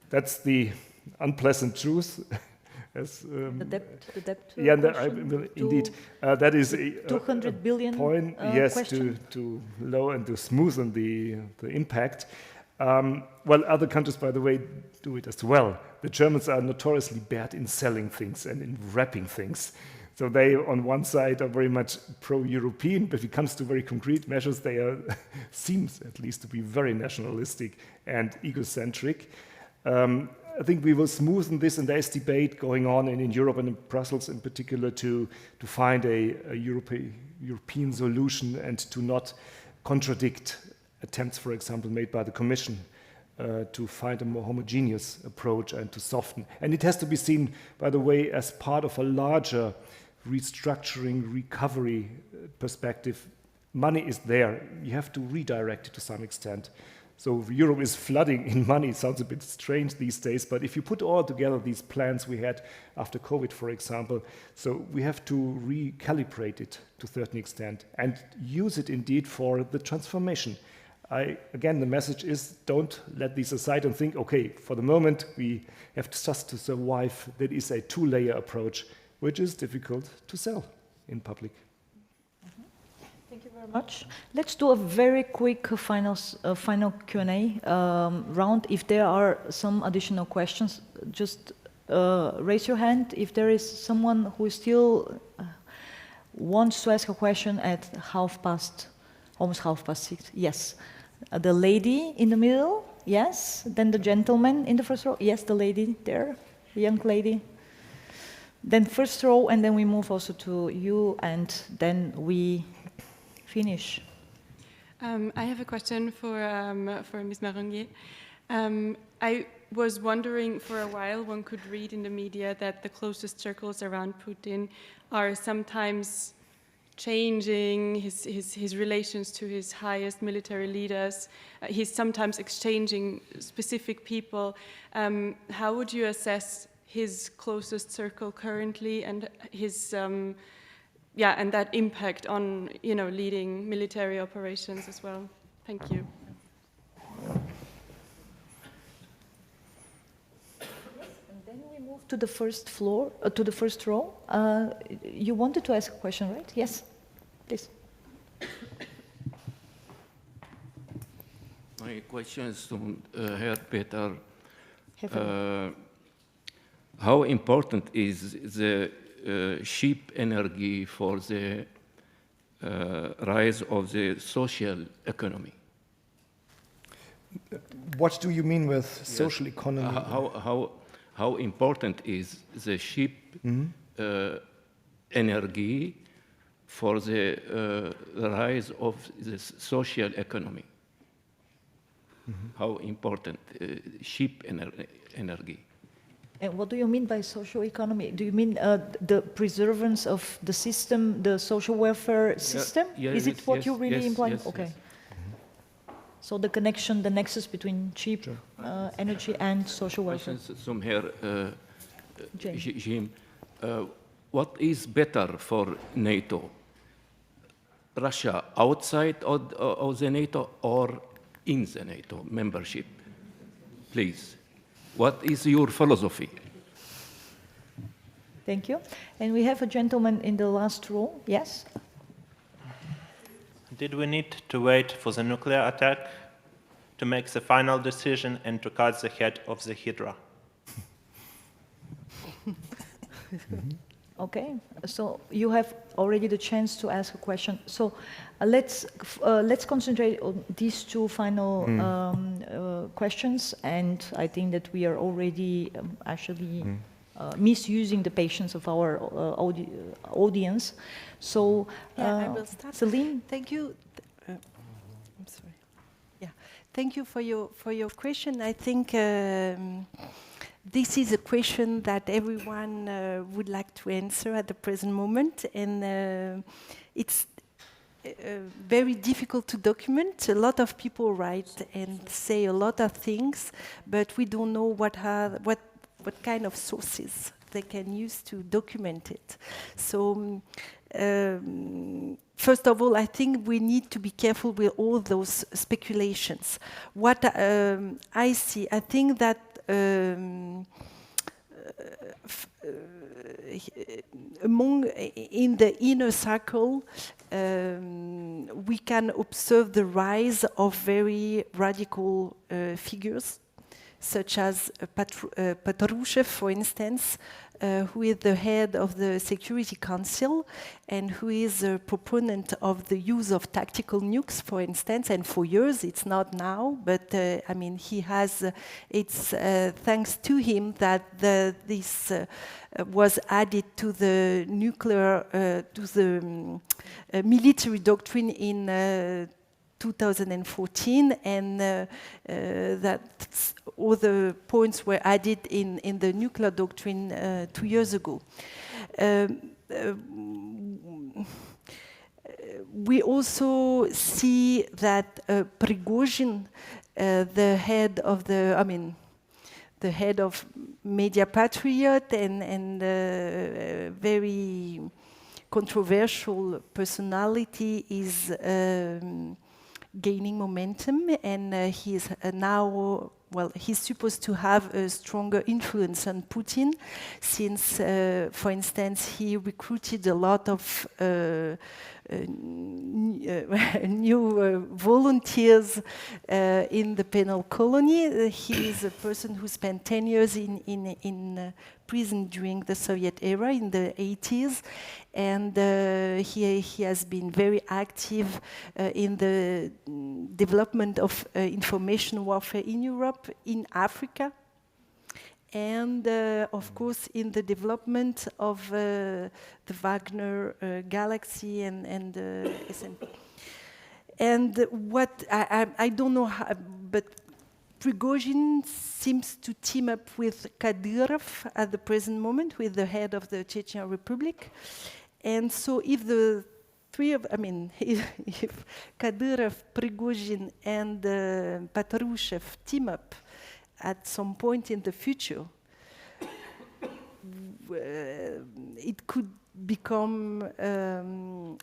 That's the unpleasant truth. As, the debt. Yeah, indeed. That is a 200 billion point. Yes, question. to lower and to smoothen the impact. Well, other countries, by the way, do it as well. The Germans are notoriously bad in selling things and in wrapping things. So they, on one side, are very much pro-European, but if it comes to very concrete measures, they are, seems at least to be very nationalistic and egocentric. I think we will smoothen this, and there's debate going on in Europe and in Brussels in particular to find a European solution and to not contradict attempts, for example, made by the Commission to find a more homogeneous approach and to soften. And it has to be seen, by the way, as part of a larger restructuring, recovery perspective. money is there. You have to redirect it to some extent. So Europe is flooding in money. It sounds a bit strange these days, but if you put all together these plans we had after COVID, for example, so we have to recalibrate it to a certain extent and use it indeed for the transformation. Again, the message is don't let these aside and think, okay, for the moment we have just to survive. That is a two-layer approach, which is difficult to sell in public. Thank you very much. Let's do a very quick final Q&A round. If there are some additional questions, just raise your hand. If there is someone who still wants to ask a question at almost 6:30. Yes. The lady in the middle, yes. Then the gentleman in the first row, yes, the lady there, the young lady. Then first row, and then we move also to you, and then we finish. I have a question for Ms. Marangè. I was wondering, for a while, one could read in the media that the closest circles around Putin are sometimes changing his relations to his highest military leaders. He's sometimes exchanging specific people. How would you assess his closest circle currently and his and that impact on leading military operations as well? Thank you. And then we move to the first floor, to the first row. You wanted to ask a question, right? Yes, please. My question is to Herr Peter. Hefele. How important is the cheap energy for the rise of the social economy? What do you mean with social economy? How important is the cheap energy for the rise of the social economy? How important cheap energy? And what do you mean by social economy? Do you mean the preservance of the system, the social welfare system? Is it what you really imply? Yes, okay. Yes. So the connection, the nexus between cheap energy and social welfare. Questions from here, Jim. What is better for NATO? Russia outside of the NATO or in the NATO membership? Please. What is your philosophy? Thank you. And we have a gentleman in the last row. Yes? Did we need to wait for the nuclear attack to make the final decision and to cut the head of the Hydra? Okay, so you have already the chance to ask a question. So let's concentrate on these two final questions, and I think that we are already actually misusing the patience of our audience. So, I will start. Céline, thank you. I'm sorry. Yeah, thank you for your question. I think. This is a question that everyone would like to answer at the present moment, and it's very difficult to document. A lot of people write and say a lot of things, but we don't know what kind of sources they can use to document it. So, first of all, I think we need to be careful with all those speculations. What I see, I think that in the inner circle, we can observe the rise of very radical figures, such as Patrushev, for instance, who is the head of the Security Council and who is a proponent of the use of tactical nukes, for instance, and for years, it's not now, but I mean, he has, it's thanks to him that this was added to the nuclear, to the military doctrine in 2014, and that all the points were added in the nuclear doctrine 2 years ago. we also see that Prigozhin, the head of the head of Media Patriot and very controversial personality, is gaining momentum, and he is now, well, he's supposed to have a stronger influence on Putin, since, for instance, he recruited a lot of new volunteers in the penal colony. He is a person who spent 10 years in prison during the Soviet era in the 80s, and he has been very active in the development of information warfare in Europe, in Africa, and of course in the development of the Wagner Galaxy and SMP. And what I don't know how, but Prigozhin seems to team up with Kadyrov at the present moment, with the head of the Chechen Republic. And so if the three of, if Kadyrov, Prigozhin and Patrushev team up at some point in the future, it could become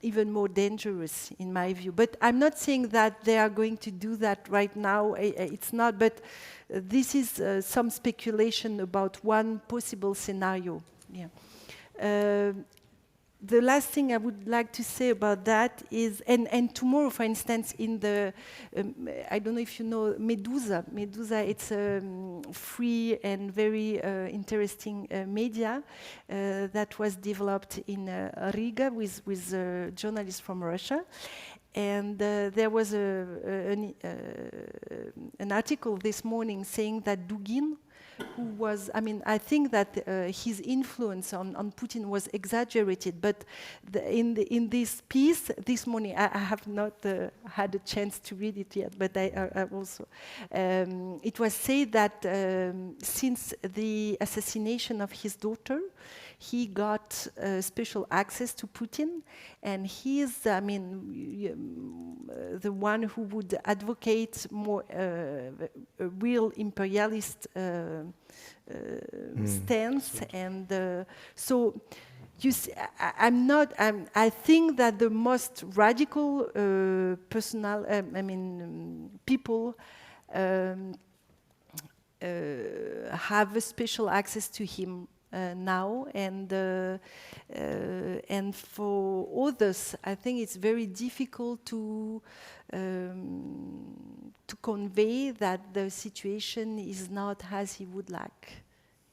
even more dangerous, in my view. But I'm not saying that they are going to do that right now. It's not, but this is some speculation about one possible scenario. Yeah. The last thing I would like to say about that is, and tomorrow, for instance, in the, I don't know if you know Medusa. Medusa, it's a free and very interesting media that was developed in Riga with journalists from Russia. And there was an article this morning saying that Dugin, who was, I think that his influence on Putin was exaggerated, but in this piece this morning, I have not had a chance to read it yet, but I also, it was said that since the assassination of his daughter, he got special access to Putin, and he is, the one who would advocate more a real imperialist stance, and so you see, I think that the most radical people have a special access to him now, and for others, I think it's very difficult to convey that the situation is not as he would like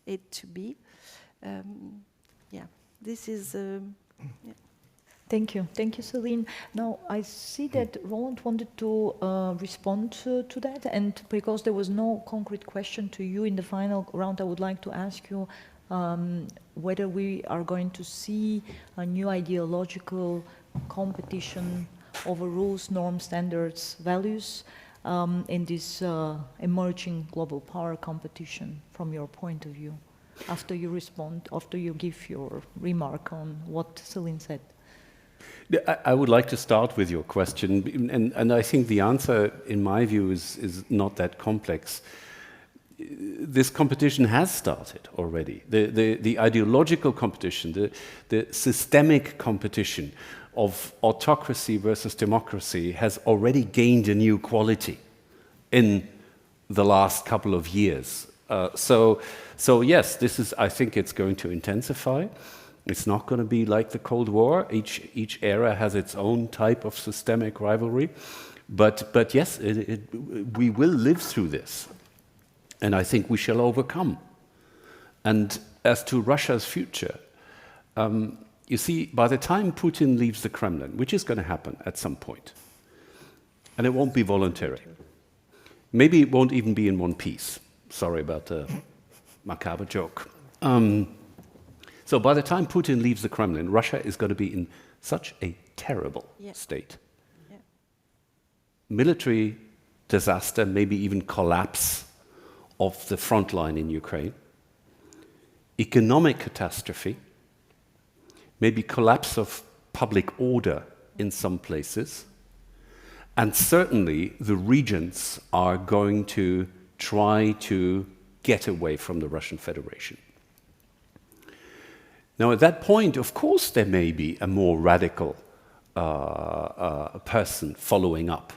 it to be. Yeah, this is. Yeah. Thank you, Céline. Now I see that Roland wanted to respond to that, and because there was no concrete question to you in the final round, I would like to ask you whether we are going to see a new ideological competition over rules, norms, standards, values in this emerging global power competition from your point of view, after you respond, after you give your remark on what Céline said. I would like to start with your question, and I think the answer, in my view, is not that complex. This competition has started already. The ideological competition, the systemic competition of autocracy versus democracy has already gained a new quality in the last couple of years. So yes, I think it's going to intensify. It's not going to be like the Cold War. Each era has its own type of systemic rivalry. But yes, we will live through this. And I think we shall overcome. And as to Russia's future, you see, by the time Putin leaves the Kremlin, which is going to happen at some point, and it won't be voluntary, maybe it won't even be in one piece. Sorry about the macabre joke. So by the time Putin leaves the Kremlin, Russia is going to be in such a terrible state. Yeah. Military disaster, maybe even collapse of the front line in Ukraine, economic catastrophe, maybe collapse of public order in some places, and certainly the regions are going to try to get away from the Russian Federation. Now, at that point, of course, there may be a more radical person following up.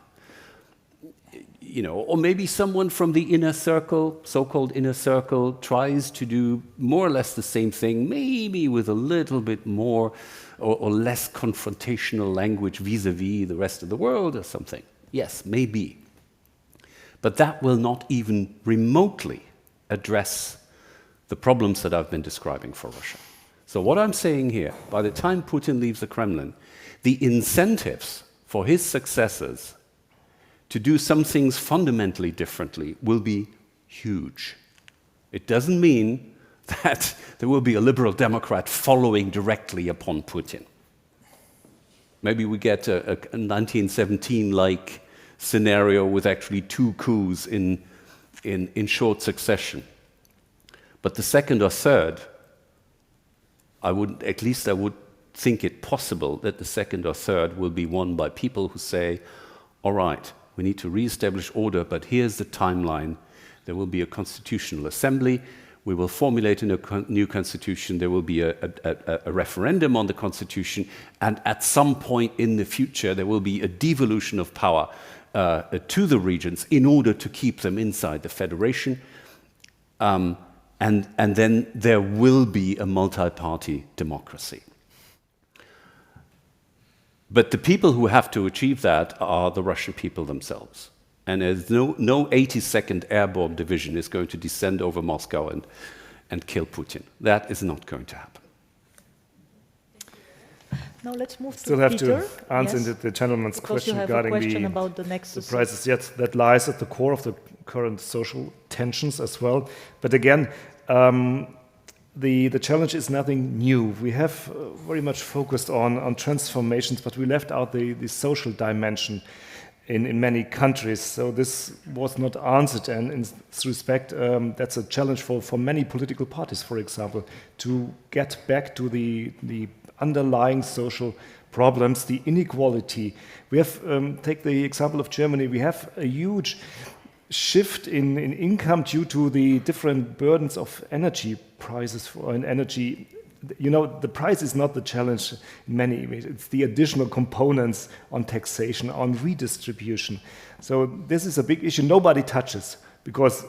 You know, or maybe someone from the inner circle, so-called inner circle, tries to do more or less the same thing, maybe with a little bit more or less confrontational language vis-a-vis the rest of the world or something. Yes, maybe. But that will not even remotely address the problems that I've been describing for Russia. So what I'm saying here, by the time Putin leaves the Kremlin, the incentives for his successors to do some things fundamentally differently will be huge. It doesn't mean that there will be a liberal Democrat following directly upon Putin. Maybe we get a 1917-like scenario with actually 2 coups in short succession. But the second or third, I would think it possible that the second or third will be won by people who say, all right, we need to re-establish order, but here's the timeline. There will be a constitutional assembly. We will formulate a new constitution. There will be a referendum on the constitution. And at some point in the future, there will be a devolution of power to the regions in order to keep them inside the federation. And then there will be a multi-party democracy. But the people who have to achieve that are the Russian people themselves. And there's no 82nd Airborne Division is going to descend over Moscow and kill Putin. That is not going to happen. Now let's move Still to have Peter. to answer Yes. the gentleman's Because question you have regarding a question about the nexus. the prices. Yes, that lies at the core of the current social tensions as well. But again, the challenge is nothing new. We have very much focused on transformations, but we left out the social dimension in many countries. So this was not answered, and in this respect, that's a challenge for many political parties, for example, to get back to the underlying social problems, the inequality. We have, take the example of Germany, we have a huge shift in income due to the different burdens of energy prices for an energy. You know, the price is not the challenge in many ways. It's the additional components on taxation, on redistribution. So this is a big issue nobody touches, because,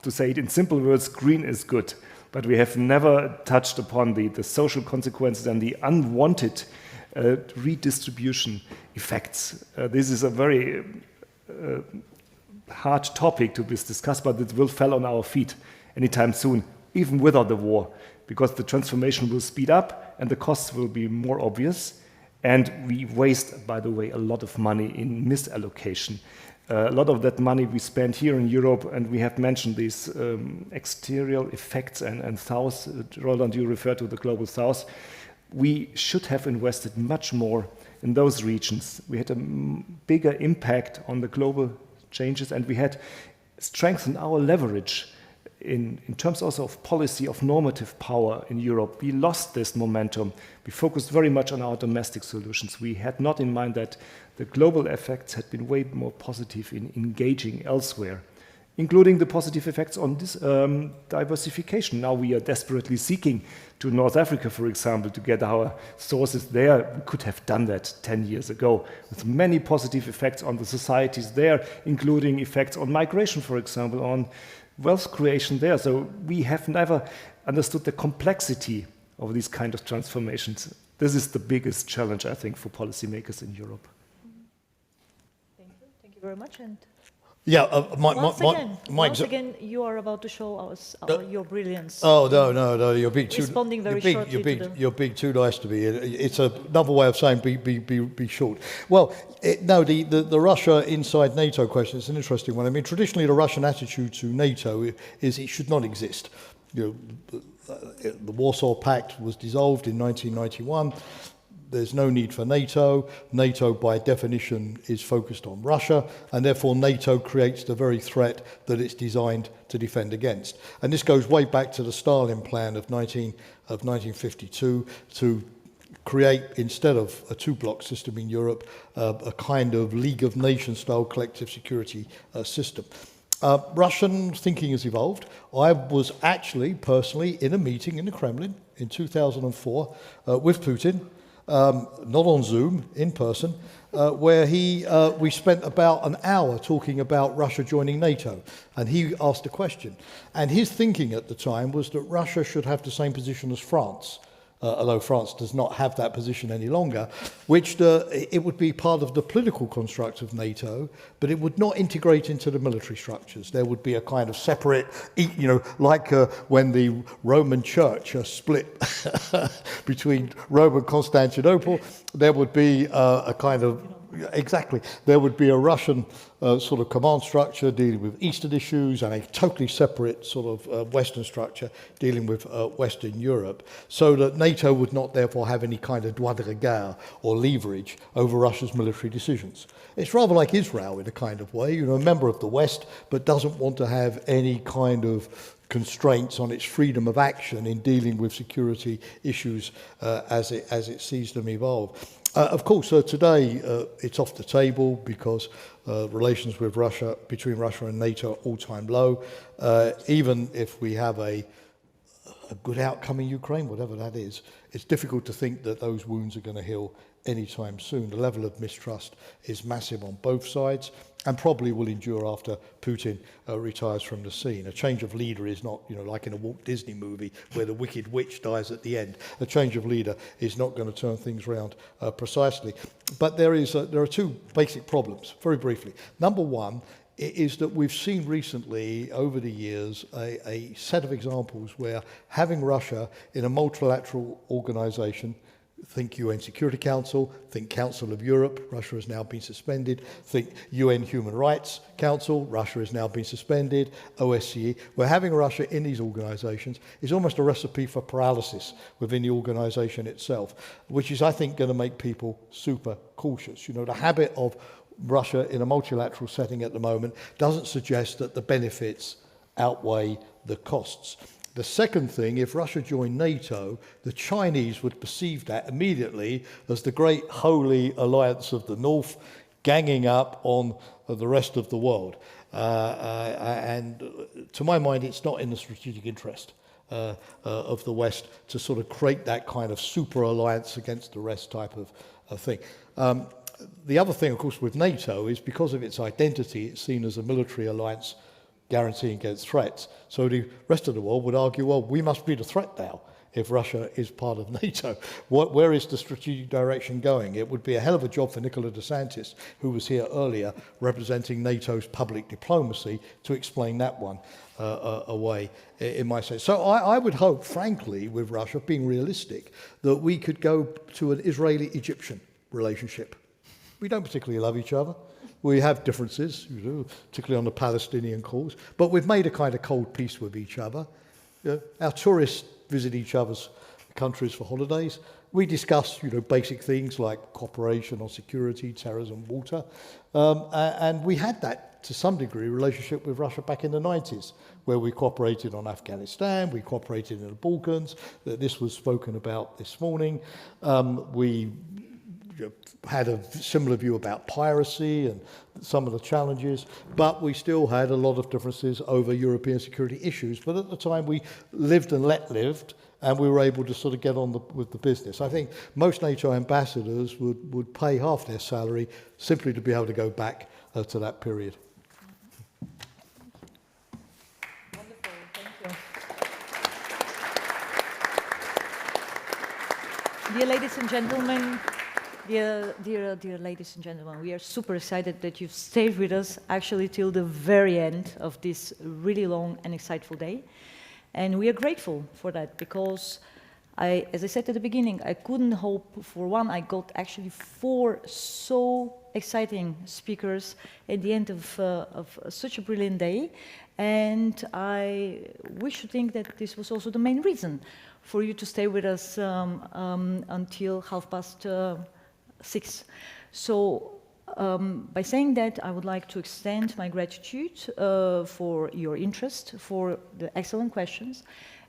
to say it in simple words, green is good. But we have never touched upon the social consequences and the unwanted redistribution effects. This is a very hard topic to be discussed, but it will fall on our feet anytime soon, even without the war, because the transformation will speed up and the costs will be more obvious. And we waste, by the way, a lot of money in misallocation. A lot of that money we spend here in Europe, and we have mentioned these exterior effects and South. Roland, you refer to the global South. We should have invested much more in those regions. We had a bigger impact on the global changes, and we had strengthened our leverage in terms also of policy, of normative power in Europe. We lost this momentum. We focused very much on our domestic solutions. We had not in mind that the global effects had been way more positive in engaging elsewhere, including the positive effects on this diversification. Now we are desperately seeking to North Africa, for example, to get our sources there. We could have done that 10 years ago, with many positive effects on the societies there, including effects on migration, for example, on wealth creation there. So we have never understood the complexity of these kind of transformations. This is the biggest challenge, I think, for policymakers in Europe. Thank you very much. And Yeah, once again, you are about to show us your brilliance. Oh no! You're being too. Responding very shortly to You're being too nice to me. It's another way of saying be short. Well, the Russia inside NATO question is an interesting one. I mean, traditionally, the Russian attitude to NATO is it should not exist. You know, the Warsaw Pact was dissolved in 1991. There's no need for NATO. NATO, by definition, is focused on Russia, and therefore NATO creates the very threat that it's designed to defend against. And this goes way back to the Stalin plan of 1952 to create, instead of a two-block system in Europe, a kind of League of Nations-style collective security system. Russian thinking has evolved. I was actually, personally, in a meeting in the Kremlin in 2004 with Putin, not on Zoom, in person, where we spent about an hour talking about Russia joining NATO, and he asked a question. And his thinking at the time was that Russia should have the same position as France, although France does not have that position any longer, which it would be part of the political construct of NATO, but it would not integrate into the military structures. There would be a kind of separate, like when the Roman Church split between Rome and Constantinople, there would be a kind of, exactly, there would be a Russian sort of command structure dealing with Eastern issues and a totally separate sort of Western structure dealing with Western Europe, so that NATO would not therefore have any kind of droit de regard or leverage over Russia's military decisions. It's rather like Israel in a kind of way, a member of the West, but doesn't want to have any kind of constraints on its freedom of action in dealing with security issues as it sees them evolve. Of course, today it's off the table because relations with Russia, between Russia and NATO, are all-time low. Even if we have a good outcome in Ukraine, whatever that is, it's difficult to think that those wounds are going to heal anytime soon. The level of mistrust is massive on both sides and probably will endure after Putin retires from the scene. A change of leader is not, like in a Walt Disney movie where the wicked witch dies at the end. A change of leader is not going to turn things around precisely. But there are two basic problems, very briefly. Number one is that we've seen recently, over the years, a set of examples where having Russia in a multilateral organization, think UN Security Council, think Council of Europe, Russia has now been suspended, think UN Human Rights Council, Russia has now been suspended, OSCE, where having Russia in these organizations is almost a recipe for paralysis within the organization itself, which is, I think, going to make people super cautious. The habit of Russia in a multilateral setting at the moment doesn't suggest that the benefits outweigh the costs. The second thing, if Russia joined NATO, the Chinese would perceive that immediately as the great holy alliance of the North ganging up on the rest of the world. And to my mind, it's not in the strategic interest of the West to sort of create that kind of super alliance against the rest type of thing. The other thing, of course, with NATO is because of its identity, it's seen as a military alliance guaranteeing against threats. So the rest of the world would argue, well, we must be the threat now if Russia is part of NATO. Where is the strategic direction going? It would be a hell of a job for Nicola DeSantis, who was here earlier, representing NATO's public diplomacy, to explain that one away, in my sense. So I would hope, frankly, with Russia, being realistic, that we could go to an Israeli-Egyptian relationship. We don't particularly love each other. We have differences, particularly on the Palestinian cause, but we've made a kind of cold peace with each other. Our tourists visit each other's countries for holidays. We discuss, basic things like cooperation on security, terrorism, water, and we had that, to some degree, relationship with Russia back in the 90s, where we cooperated on Afghanistan, we cooperated in the Balkans. This was spoken about this morning. We had a similar view about piracy and some of the challenges, but we still had a lot of differences over European security issues. But at the time, we lived and let lived, and we were able to sort of get on with the business. I think most NATO ambassadors would pay half their salary simply to be able to go back to that period. Wonderful, thank you. Dear ladies and gentlemen, Dear ladies and gentlemen, we are super excited that you've stayed with us actually till the very end of this really long and exciteful day. And we are grateful for that because, as I said at the beginning, I couldn't hope for one. I got actually 4 so exciting speakers at the end of such a brilliant day. And I wish to think that this was also the main reason for you to stay with us until 6:30. So by saying that, I would like to extend my gratitude for your interest, for the excellent questions,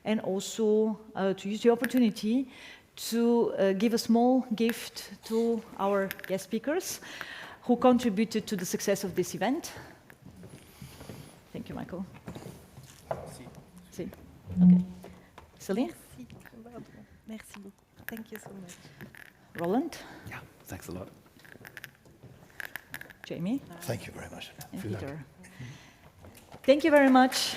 and also to use the opportunity to give a small gift to our guest speakers who contributed to the success of this event. Thank you, Michael. Si. Okay. Céline? Merci beaucoup. Thank you so much. Roland? Yeah, thanks a lot. Jamie? Thank you very much. And Peter. Thank you very much.